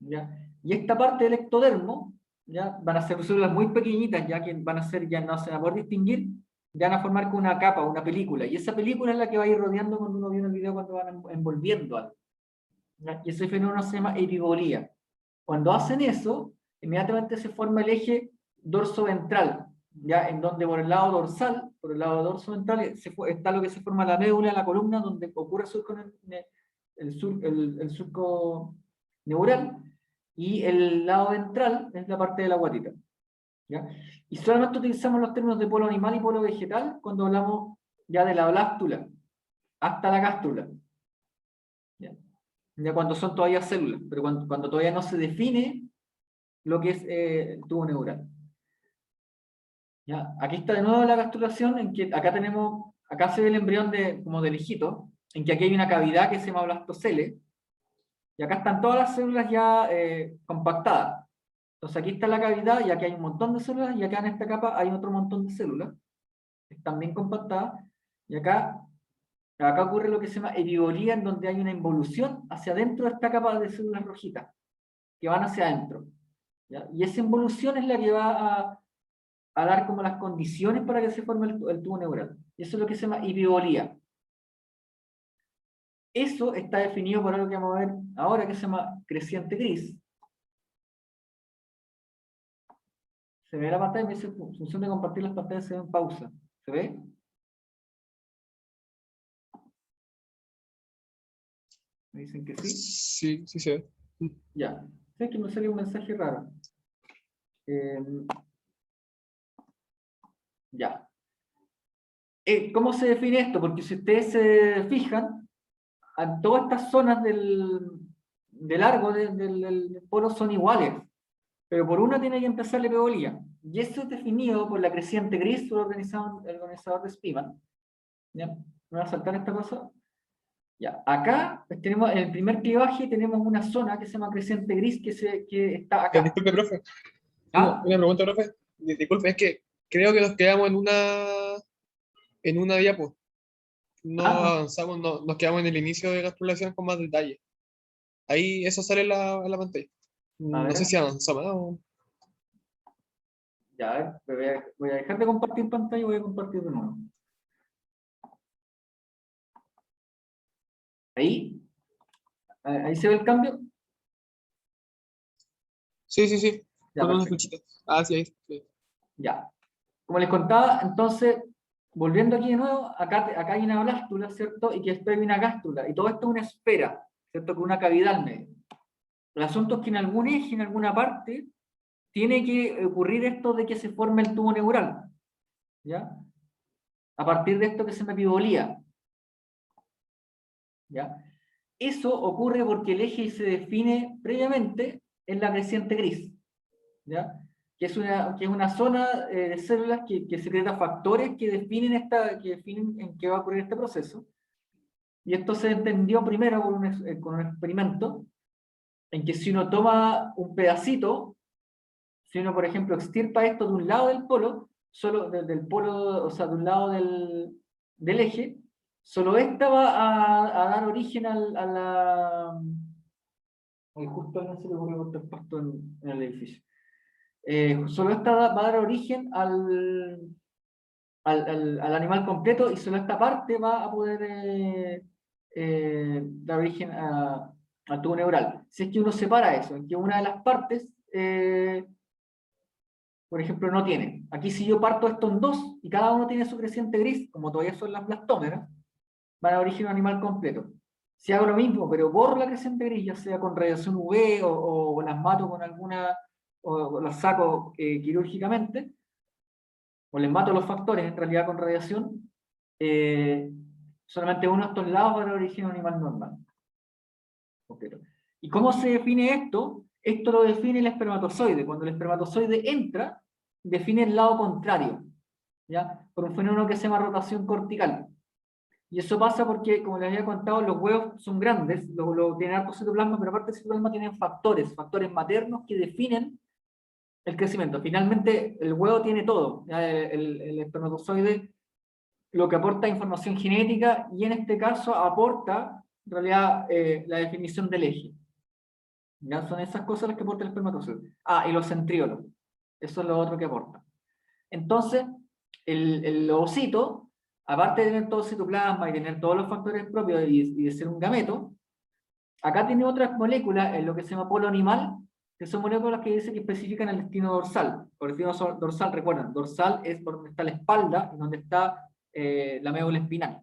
¿ya? Y esta parte del ectodermo, ¿ya? Van a ser células muy pequeñitas, ya que van a ser, ya no se van a poder distinguir, ya van a formar como una capa, una película, y esa película es la que va a ir rodeando cuando uno viene el video, cuando van envolviendo algo, ¿ya? Y ese fenómeno se llama epibolía. Cuando hacen eso, inmediatamente se forma el eje dorso-ventral, ¿ya? En donde por el lado dorsal, por el lado dorso-ventral, está lo que se forma la médula, la columna, donde ocurre el surco neural, y el lado ventral es la parte de la guatita, ¿ya? Y solamente utilizamos los términos de polo animal y polo vegetal cuando hablamos ya de la blástula hasta la gástrula, ¿ya? Ya cuando son todavía células, pero cuando todavía no se define lo que es el tubo neural. ¿Ya? Aquí está de nuevo la gastrulación, en que acá se ve el embrión como del hijito, en que aquí hay una cavidad que se llama blastocele, y acá están todas las células ya compactadas. Entonces aquí está la cavidad, y aquí hay un montón de células, y acá en esta capa hay otro montón de células, que están bien compactadas, y acá ocurre lo que se llama epibolía, en donde hay una involución hacia adentro de esta capa de células rojitas, que van hacia adentro, ¿ya? Y esa involución es la que va a dar como las condiciones para que se forme el tubo neural. Y eso es lo que se llama epibolía. Eso está definido por algo que vamos a ver ahora, que se llama creciente gris. Se ve la pantalla, me dice, en función de compartir las pantallas se ve en pausa. ¿Se ve? Me dicen que sí. Sí, sí se ve. Ya. Sé que me salió un mensaje raro. Ya. ¿Cómo se define esto? Porque si ustedes se fijan, a todas estas zonas del largo del polo son iguales, pero por una tiene que empezar la epibolía. Y eso es definido por la creciente gris, el organizador de Spearman. ¿Ya? ¿Me va a saltar esta cosa? Ya. Acá tenemos, en el primer clivaje tenemos una zona que se llama creciente gris, que está acá. Disculpe, profe. ¿Ah? Una pregunta, profe. Disculpe, es que creo que nos quedamos en una diapo. No avanzamos, nos quedamos en el inicio de la exploración con más detalle. Ahí eso sale en la pantalla. A No ver. sé si avanzamos, ¿no? Ya, a ver, voy a dejar de compartir pantalla y voy a compartir de nuevo. Ahí se ve el cambio. Sí, sí, sí. Ya, Con unas perfecto. flechitas. Ah, sí, ahí. Sí. Ya. Como les contaba, entonces, volviendo aquí de nuevo, acá hay una blástula, ¿cierto? Y que después hay una gástrula. Y todo esto es una esfera, ¿cierto? Con una cavidad al medio. El asunto es que en algún eje, en alguna parte, tiene que ocurrir esto de que se forme el tubo neural, ¿ya? A partir de esto que se llama epibolía, ¿ya? Eso ocurre porque el eje se define previamente en la creciente gris, ¿ya? Que es una zona de células que secreta factores que definen en qué va a ocurrir este proceso. Y esto se entendió primero con un experimento en que si uno toma un pedacito, si uno, por ejemplo, extirpa esto de un lado del polo, solo del polo, o sea, de un lado del eje, solo esta va a dar origen a la... Ay, justo a alguien se le ocurrió cortar pasto en el edificio. Solo esta va a dar origen al animal completo, y solo esta parte va a poder dar origen al tubo neural. Si es que uno separa eso, en que una de las partes, por ejemplo, no tiene. Aquí si yo parto esto en dos, y cada uno tiene su creciente gris, como todavía son las blastómeras, van a dar origen a un animal completo. Si hago lo mismo, pero borro la creciente gris, ya sea con radiación UV o las mato con alguna, o las saco quirúrgicamente, o les mato los factores en realidad con radiación, solamente uno de estos lados va a dar origen a un animal normal. ¿Y cómo se define esto? Esto lo define el espermatozoide. Cuando el espermatozoide entra, define el lado contrario, ¿ya? Por un fenómeno que se llama rotación cortical. Y eso pasa porque, como les había contado, los huevos son grandes, tienen harto citoplasma, pero aparte del citoplasma tienen factores maternos que definen el crecimiento. Finalmente, el huevo tiene todo. ¿Ya? El espermatozoide lo que aporta información genética y en este caso aporta, en realidad, la definición del eje. ¿Ya? Son esas cosas las que aporta el espermatozoide. Ah, y los centriolos. Eso es lo otro que aporta. Entonces, el ovocito, aparte de tener todo citoplasma y tener todos los factores propios y de ser un gameto, acá tiene otras moléculas, en lo que se llama polo animal, que son moléculas que dicen que especifican el destino dorsal. Por destino dorsal, recuerden, dorsal es por donde está la espalda y donde está la médula espinal.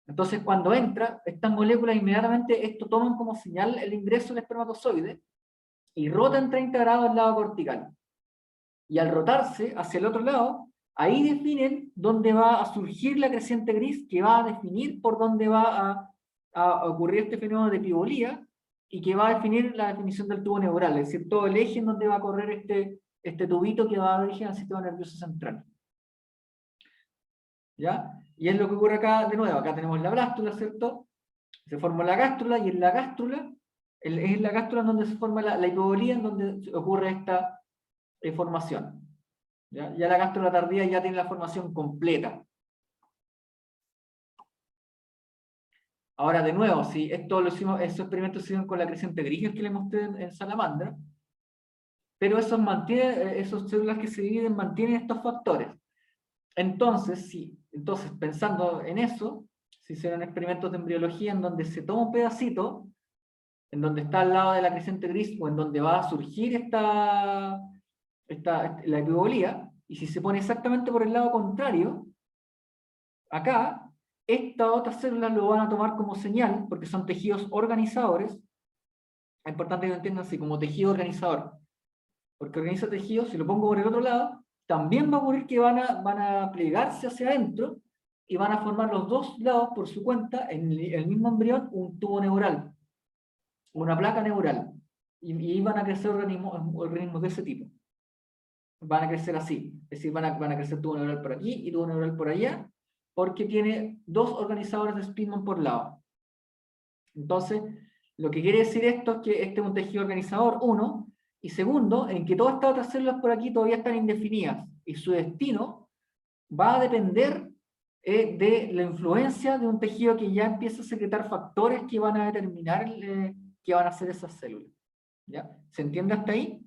Entonces, cuando entra, estas moléculas inmediatamente esto toman como señal el ingreso del espermatozoide y rotan 30 grados al lado cortical. Y al rotarse hacia el otro lado, ahí definen dónde va a surgir la creciente gris, que va a definir por dónde va a ocurrir este fenómeno de pibolía, y que va a definir la definición del tubo neural, es decir, todo el eje en donde va a correr este tubito que va a dar origen al sistema nervioso central. ¿Ya? Y es lo que ocurre acá de nuevo. Acá tenemos la blástula, ¿cierto? Se forma la gástrula, y en la gástrula, es en la gástrula donde se forma la hipobolía, en donde ocurre esta formación. ¿Ya? Ya la gástrula tardía ya tiene la formación completa. Ahora, de nuevo, si esto lo hicimos, esos experimentos se hicieron con la creciente gris que le mostré en salamandra, pero esos células que se dividen mantienen estos factores. Entonces, pensando en eso, se hicieron experimentos de embriología en donde se toma un pedacito, en donde está al lado de la creciente gris, o en donde va a surgir la epibolía, y si se pone exactamente por el lado contrario, acá, estas otras células lo van a tomar como señal, porque son tejidos organizadores. Es importante que lo entiendan así, como tejido organizador. Porque organiza tejidos, si lo pongo por el otro lado, también va a ocurrir que van a plegarse hacia adentro, y van a formar los dos lados por su cuenta, en el mismo embrión, un tubo neural, una placa neural. Y van a crecer organismos de ese tipo. Van a crecer así, es decir, van a crecer tubo neural por aquí y tubo neural por allá, porque tiene dos organizadores de Spearman por lado. Entonces, lo que quiere decir esto es que este es un tejido organizador, uno, y segundo, en que todas estas otras células por aquí todavía están indefinidas, y su destino va a depender de la influencia de un tejido que ya empieza a secretar factores que van a determinar qué van a hacer esas células. ¿Ya? ¿Se entiende hasta ahí?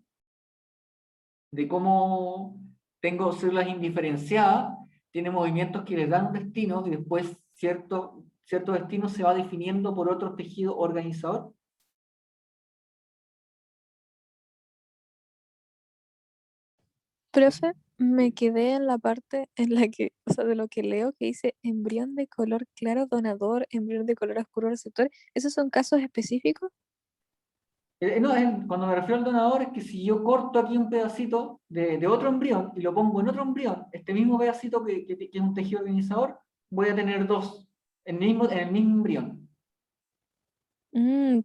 De cómo tengo células indiferenciadas, tiene movimientos que les dan un destino, y después cierto destino se va definiendo por otro tejido organizador. Profe, me quedé en la parte en la que, o sea, de lo que leo que dice embrión de color claro donador, embrión de color oscuro receptor. ¿Esos son casos específicos? No, cuando me refiero al donador, es que si yo corto aquí un pedacito de otro embrión y lo pongo en otro embrión, este mismo pedacito que es un tejido organizador, voy a tener dos en el mismo embrión.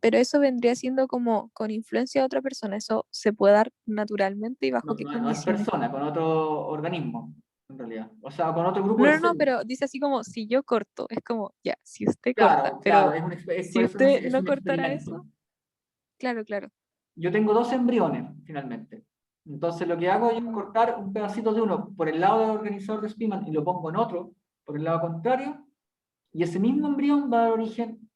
Pero eso vendría siendo como con influencia de otra persona. ¿Eso se puede dar naturalmente y bajo qué No es condiciones? persona, con otro organismo, en realidad. O sea, con otro grupo No, de no, no, células. pero dice así como si yo corto, es como, ya, si usted corta, Claro, pero claro, si por eso usted es no un cortara experimento. eso, claro, claro. Yo tengo dos embriones, finalmente. Entonces lo que hago es cortar un pedacito de uno por el lado del organizador de Spearman y lo pongo en otro por el lado contrario, y ese mismo embrión va a dar origen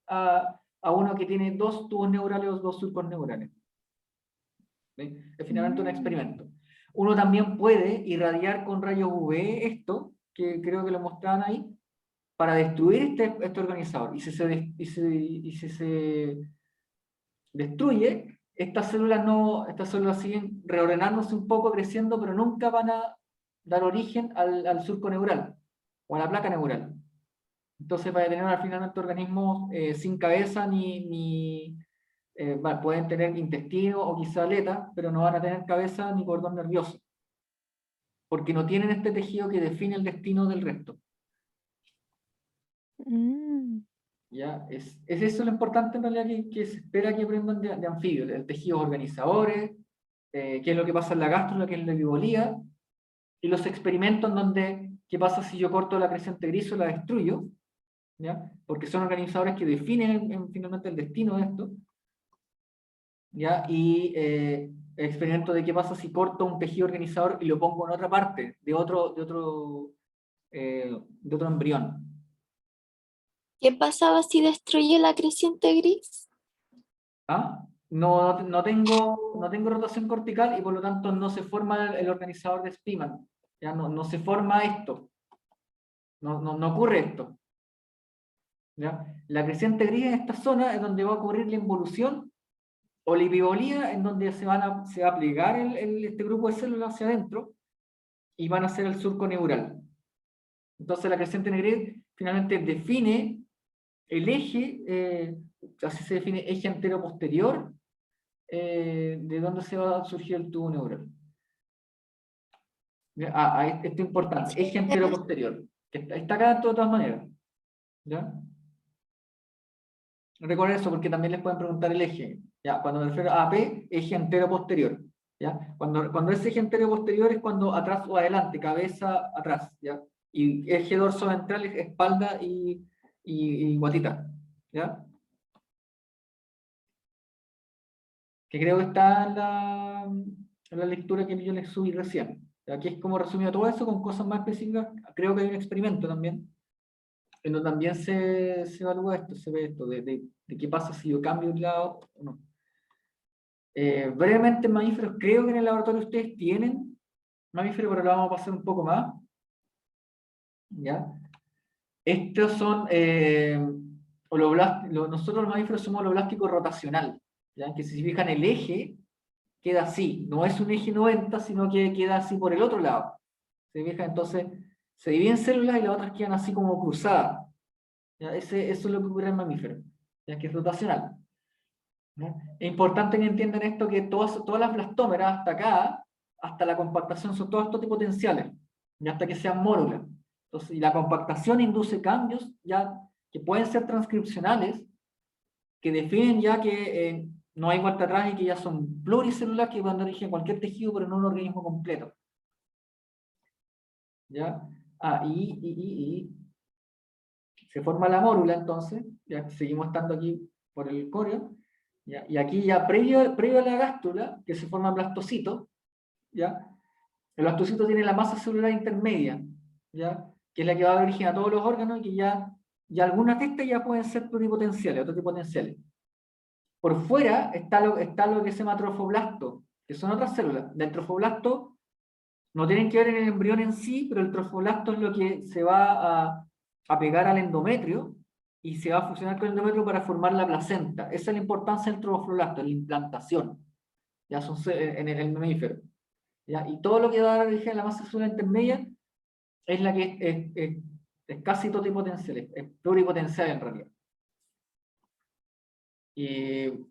a uno que tiene dos tubos neurales o dos surcos neurales. ¿Sí? Es finalmente un experimento. Uno también puede irradiar con rayos UV esto, que creo que lo mostraban ahí, para destruir este organizador. Y si se destruye, estas células siguen reordenándose un poco, creciendo, pero nunca van a dar origen al surco neural o a la placa neural. Entonces va a tener finalmente organismos sin cabeza pueden tener intestino o quizá aleta, pero no van a tener cabeza ni cordón nervioso, porque no tienen este tejido que define el destino del resto. Mm, ¿Ya? Es eso lo importante en realidad que se espera que aprendan de anfibios, el tejidos organizadores, qué es lo que pasa en la gástrula, qué es la epibolía, y los experimentos en donde, qué pasa si yo corto la creciente gris o la destruyo, ¿ya? Porque son organizadores que definen finalmente el destino de esto, ¿ya? Y experimento de qué pasa si corto un tejido organizador y lo pongo en otra parte, de otro embrión. ¿Qué pasaba si destruye la creciente gris? ¿Ah? No tengo rotación cortical y por lo tanto no se forma el organizador de Spearman. Ya no se forma esto. No ocurre esto. ¿Ya? La creciente gris en esta zona es donde va a ocurrir la involución o la epibolía, en donde se va a plegar este grupo de células hacia adentro y van a hacer el surco neural. Entonces la creciente gris finalmente define el eje, así se define eje antero-posterior, de dónde se va a surgir el tubo neural. Esto es importante, eje antero-posterior, que está acá de todas maneras. ¿Ya? Recuerden eso porque también les pueden preguntar el eje. ¿Ya? Cuando me refiero a AP, eje antero-posterior. ¿Ya? Cuando es eje antero-posterior es cuando atrás o adelante, cabeza atrás. ¿Ya? Y eje dorso-ventral es espalda y guatita. ¿Ya? Que creo que está en la lectura que yo les subí recién. Aquí es como resumido todo eso con cosas más específicas. Creo que hay un experimento también, en donde también se evalúa esto, se ve esto, de qué pasa si yo cambio de lado o no. Brevemente, mamíferos, creo que en el laboratorio ustedes tienen mamíferos, pero lo vamos a pasar un poco más. ¿Ya? Estos son nosotros los mamíferos somos holoblástico rotacional, ¿ya? Que si se fijan el eje queda así, no es un eje 90, sino que queda así por el otro lado. ¿Se fijan? Entonces, se dividen células y las otras quedan así como cruzadas. ¿Ya? Eso es lo que ocurre en mamíferos, ya que es rotacional. ¿Ya? Es importante que entiendan esto, que todas las blastómeras hasta acá, hasta la compactación, son todos estos potenciales, y hasta que sean mórulas. Entonces, y la compactación induce cambios ya que pueden ser transcripcionales, que definen ya que no hay vuelta atrás y que ya son pluricelulares que van a dar origen a cualquier tejido, pero no un organismo completo. ¿Ya? Y se forma la mórula, entonces, ya seguimos estando aquí por el coreo, ¿ya? Y aquí ya previo a la gástula, que se forma blastocito, ¿ya? El blastocito tiene la masa celular intermedia, ¿ya? Que es la que va a dar origen a todos los órganos y que ya algunas de estas ya pueden ser pluripotenciales, otros potenciales. Por fuera está lo que se llama trofoblasto, que son otras células. Del trofoblasto no tienen que ver en el embrión en sí, pero el trofoblasto es lo que se va a pegar al endometrio y se va a fusionar con el endometrio para formar la placenta. Esa es la importancia del trofoblasto, la implantación. Ya son en el mamífero. ¿Ya? Y todo lo que va a dar origen a la masa celular intermedia es la que es casi totipotencial, es pluripotencial en realidad. Y esto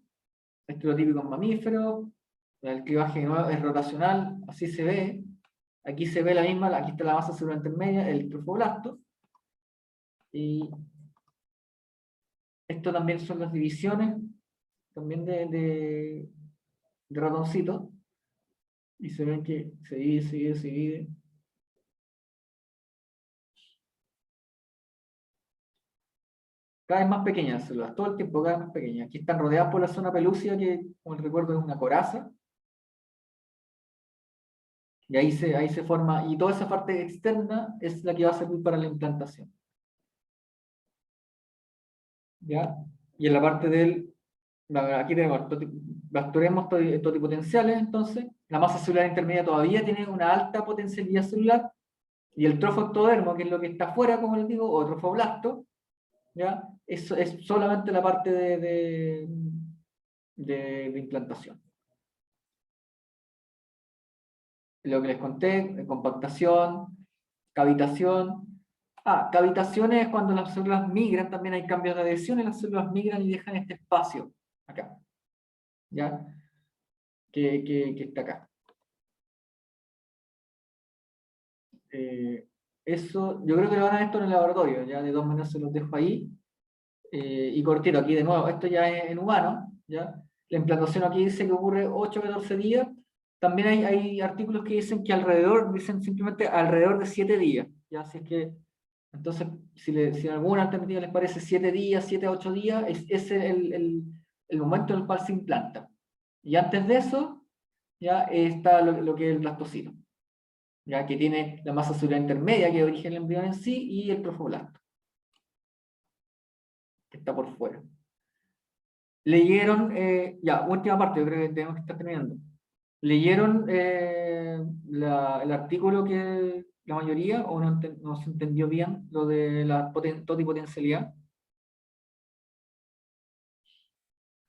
es lo típico en mamíferos, el clivaje es rotacional, así se ve. Aquí se ve la misma, aquí está la masa celular intermedia, el trofoblasto. Y esto también son las divisiones, también de ratoncito. Y se ven que se divide. Cada vez más pequeñas las células, todo el tiempo cada vez más pequeñas. Aquí están rodeadas por la zona pelúcida, que como les recuerdo es una coraza. Y ahí se forma, y toda esa parte externa es la que va a servir para la implantación. ¿Ya? Y en la parte aquí tenemos bacterias totipotenciales, entonces, la masa celular intermedia todavía tiene una alta potencialidad celular, y el trofoctodermo, que es lo que está afuera, como les digo, o trofoblasto, ¿ya? Eso es solamente la parte de implantación. Lo que les conté, compactación, cavitación. Cavitación es cuando las células migran, también hay cambios de adhesión y las células migran y dejan este espacio acá, ¿ya? Que está acá. Eso, yo creo que lo van a ver esto en el laboratorio, ya de todas maneras se los dejo ahí. Y cortito, aquí de nuevo, esto ya es en humanos, ¿ya? La implantación aquí dice que ocurre 8 a 14 días. También hay artículos que dicen que dicen simplemente alrededor de 7 días, ¿ya? Así es que Entonces, si alguna alternativa les parece 7 días, 7 a 8 días, ese es el momento en el cual se implanta. Y antes de eso, ya está lo que es el blastocito, ya que tiene la masa celular intermedia, que origina el embrión en sí, y el trofoblasto, que está por fuera. Leyeron, ya, última parte, yo creo que tenemos que estar terminando. ¿Leyeron el artículo que la mayoría, o no se entendió bien lo de la totipotencialidad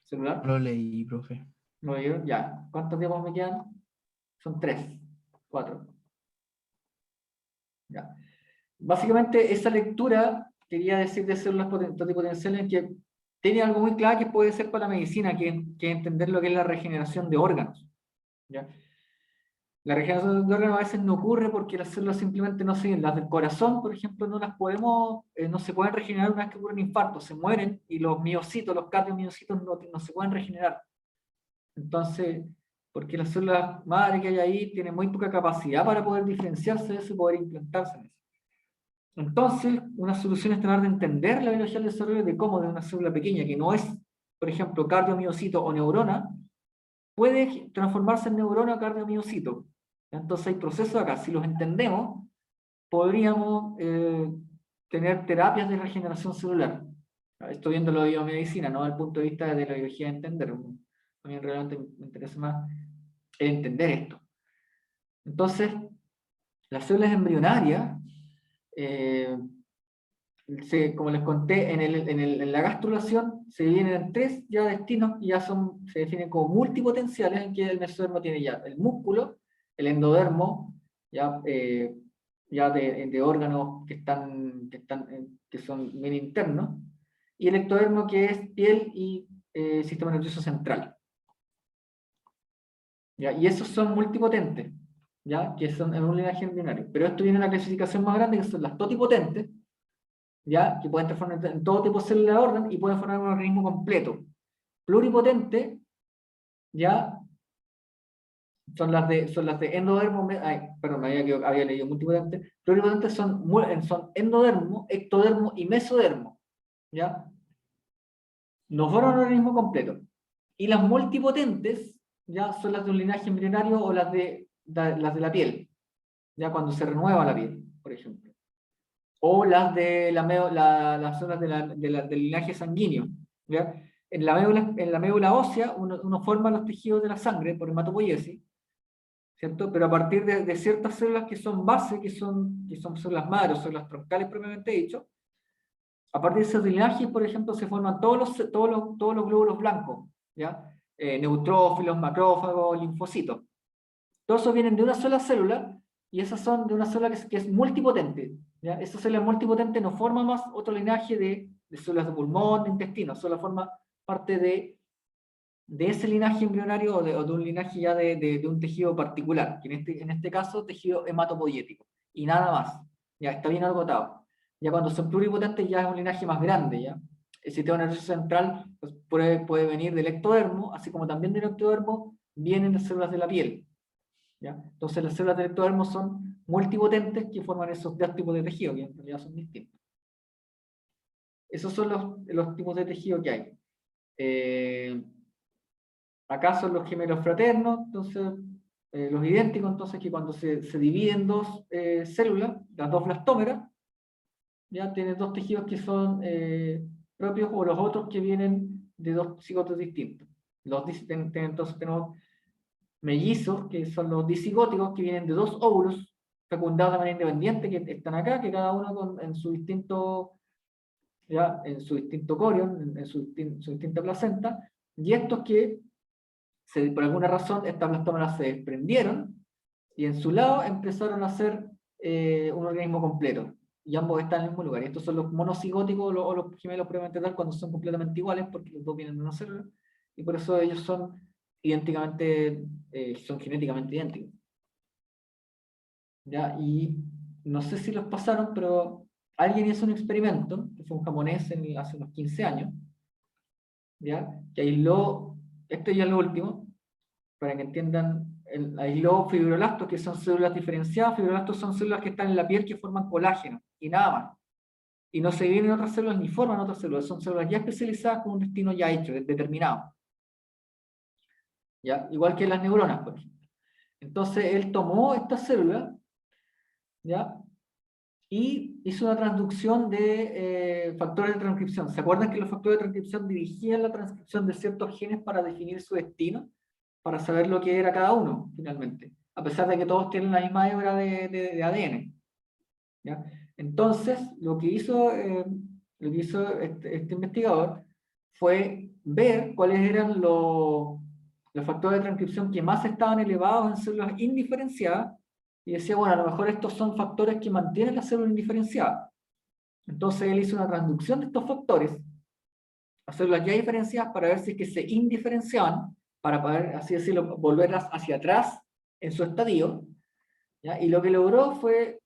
celular? Lo leí, profe. ¿Lo leyeron? Ya. ¿Cuántos tiempos me quedan? Son 3, 4. Ya. Básicamente, esa lectura, quería decir de células totipotenciales, que tiene algo muy claro que puede ser para la medicina, que entender lo que es la regeneración de órganos. ¿Ya? La regeneración de órganos a veces no ocurre porque las células simplemente no siguen. Las del corazón, por ejemplo, no se pueden regenerar una vez que ocurre un infarto, se mueren, y los miocitos, los cardiomiocitos no se pueden regenerar. Entonces, porque las células madre que hay ahí tienen muy poca capacidad para poder diferenciarse de eso y poder implantarse en eso. Entonces, una solución es tratar de entender la biología del desarrollo de cómo de una célula pequeña que no es, por ejemplo, cardiomiocito o neurona, puede transformarse en neurona o cardiomiocito. Entonces hay procesos acá. Si los entendemos, podríamos tener terapias de regeneración celular. Estoy viendo lo de biomedicina, no desde el punto de vista de la biología de entender. A mí realmente me interesa más entender esto. Entonces, las células embrionarias, como les conté, en la gastrulación se dividen en 3 ya destinos y se definen como multipotenciales, en que el mesodermo tiene ya el músculo, el endodermo, ya de órganos que son bien internos, y el ectodermo, que es piel y sistema nervioso central. ¿Ya? Y esos son multipotentes, ¿ya? Que son en un linaje embrionario. Pero esto viene en una clasificación más grande, que son las totipotentes, ¿ya? Que pueden transformar en todo tipo de célula de orden y pueden formar un organismo completo. Pluripotente, ¿ya? Son las de endodermo, perdón, había leído multipotente. Pluripotentes son endodermo, ectodermo y mesodermo, ¿ya? No forman un organismo completo. Y las multipotentes, ya, son las de un linaje embrionario, o las de la piel, ya cuando se renueva la piel, por ejemplo. O las de las zonas del linaje sanguíneo, ¿ya? En la médula ósea uno forma los tejidos de la sangre por hematopoiesis, ¿cierto? Pero a partir de ciertas células que son base, que son células madres, o células troncales propiamente dicho, a partir de esos linajes, por ejemplo, se forman todos los glóbulos blancos, ¿ya? Neutrófilos, macrófagos, linfocitos. Todos esos vienen de una sola célula, y esas son de una célula que es multipotente, ¿ya? Esa célula multipotente no forma más otro linaje de células de pulmón, de intestino, solo forma parte de ese linaje embrionario, o de un linaje ya de un tejido particular, que en este caso tejido hematopoyético, y nada más. Ya está bien agotado. Ya cuando son pluripotentes ya es un linaje más grande, ¿ya? El sistema nervioso central, pues, puede venir del ectodermo, así como también del ectodermo vienen las células de la piel, ¿ya? Entonces las células del ectodermo son multipotentes, que forman esos 2 tipos de tejido, que en realidad son distintos. Esos son los tipos de tejido que hay. Acá son los gemelos fraternos, entonces los idénticos, entonces, que cuando se dividen 2 células, las 2 blastómeras, ya tienes 2 tejidos que son propios, o los otros que vienen de 2 cigotos distintos. Entonces tenemos mellizos, que son los disigóticos, que vienen de 2 óvulos fecundados de manera independiente, que están acá, que cada uno en su distinto corion, en su distinta placenta, y estos que por alguna razón estas blastómeras se desprendieron, y en su lado empezaron a ser un organismo completo, y ambos están en el mismo lugar. Y estos son los monocigóticos, o los gemelos previamente tal, cuando son completamente iguales, porque los 2 vienen de una célula, y por eso ellos son genéticamente idénticos. ¿Ya? Y no sé si los pasaron, pero alguien hizo un experimento, que fue un japonés hace unos 15 años, ¿ya? Que aisló, esto ya es lo último, para que entiendan, aisló fibroblastos, que son células diferenciadas. Fibroblastos son células que están en la piel, que forman colágeno, y nada más. y no se dividen en otras células ni forman otras células, son células ya especializadas con un destino ya hecho, determinado. ¿Ya? Igual que las neuronas, por ejemplo. Entonces él tomó estas células, ¿ya? Y hizo una transducción de factores de transcripción. ¿Se acuerdan que los factores de transcripción dirigían la transcripción de ciertos genes para definir su destino? Para saber lo que era cada uno, finalmente. A pesar de que todos tienen la misma hebra de ADN. ¿Ya? Entonces, lo que hizo este investigador fue ver cuáles eran los factores de transcripción que más estaban elevados en células indiferenciadas, y decía, bueno, a lo mejor estos son factores que mantienen la célula indiferenciada. Entonces él hizo una transducción de estos factores a células ya diferenciadas para ver si es que se indiferenciaban, para poder, así decirlo, volverlas hacia atrás en su estadio, ¿ya? Y lo que logró fue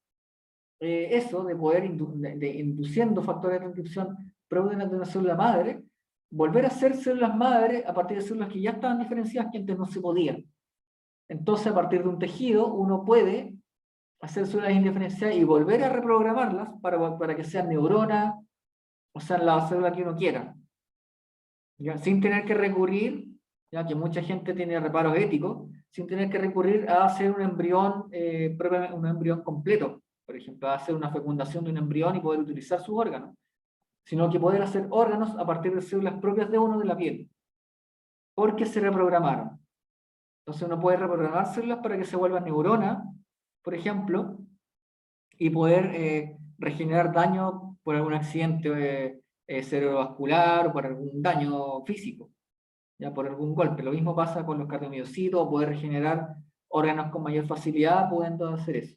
eso, de poder, induciendo factores de transcripción propios de una célula madre, volver a hacer células madre a partir de células que ya estaban diferenciadas que antes no se podían. Entonces, a partir de un tejido, uno puede hacer células indiferenciadas y volver a reprogramarlas para que sean neuronas, o sean la célula que uno quiera. ¿Ya? Sin tener que recurrir, ya que mucha gente tiene reparos éticos, sin tener que recurrir a hacer un embrión completo, por ejemplo, a hacer una fecundación de un embrión y poder utilizar sus órganos, sino que poder hacer órganos a partir de células propias de uno de la piel, porque se reprogramaron. Entonces uno puede reprogramar células para que se vuelvan neuronas, por ejemplo, y poder regenerar daño por algún accidente cerebrovascular o por algún daño físico, ya por algún golpe. Lo mismo pasa con los cardiomiocitos, poder regenerar órganos con mayor facilidad, pudiendo hacer eso.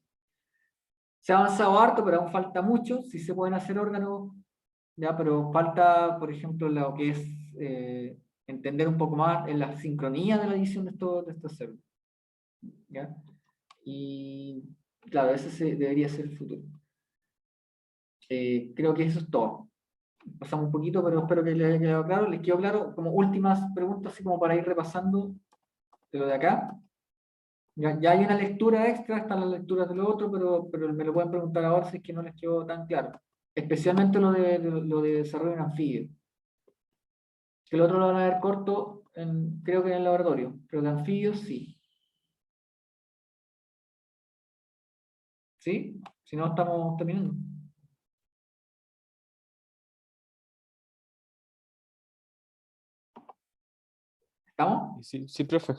Se ha avanzado harto, pero aún falta mucho. Sí se pueden hacer órganos, ya, pero falta, por ejemplo, lo que es entender un poco más en la sincronía de la edición de estas células. ¿Ya? Y claro, ese debería ser el futuro. Creo que eso es todo. Pasamos un poquito, pero espero que les haya quedado claro. Les quedó claro, como últimas preguntas, así como para ir repasando de lo de acá. Ya hay una lectura extra, están las lecturas de lo otro, pero me lo pueden preguntar ahora si es que no les quedó tan claro. Especialmente lo de desarrollo en anfibio. Que el otro lo van a ver corto, creo que en el laboratorio, pero de anfibios sí. ¿Sí? Si no, estamos terminando. ¿Estamos? Sí, sí, profe.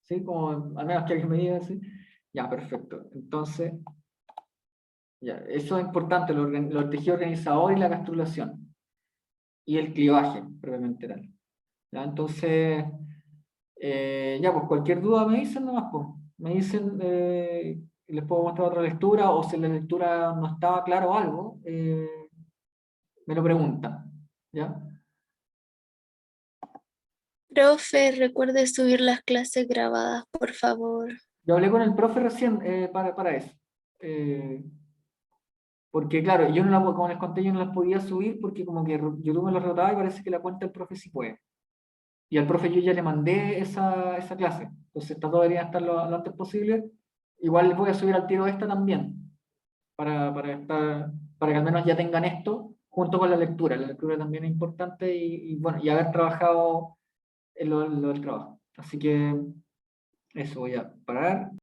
¿Sí? Como, al menos que alguien me diga así. Ya, perfecto. Entonces, ya, eso es importante, el tejido organizador y la gastrulación. Y el clivaje, propiamente tal. ¿Ya? Entonces, ya, pues cualquier duda me dicen nomás, pues. Me dicen, les puedo mostrar otra lectura, o si en la lectura no estaba claro algo, me lo preguntan. ¿Ya? Profe, recuerde subir las clases grabadas, por favor. Yo hablé con el profe recién para eso. Porque claro, yo no como les conté, yo no las podía subir porque como que YouTube me lo rebotaba y parece que la cuenta del profe sí puede. Y al profe yo ya le mandé esa clase. Entonces estas dos deberían estar lo antes posible. Igual les voy a subir al tiro esta también. Para que al menos ya tengan esto junto con la lectura. La lectura también es importante y bueno, y haber trabajado en lo del trabajo. Así que eso voy a parar.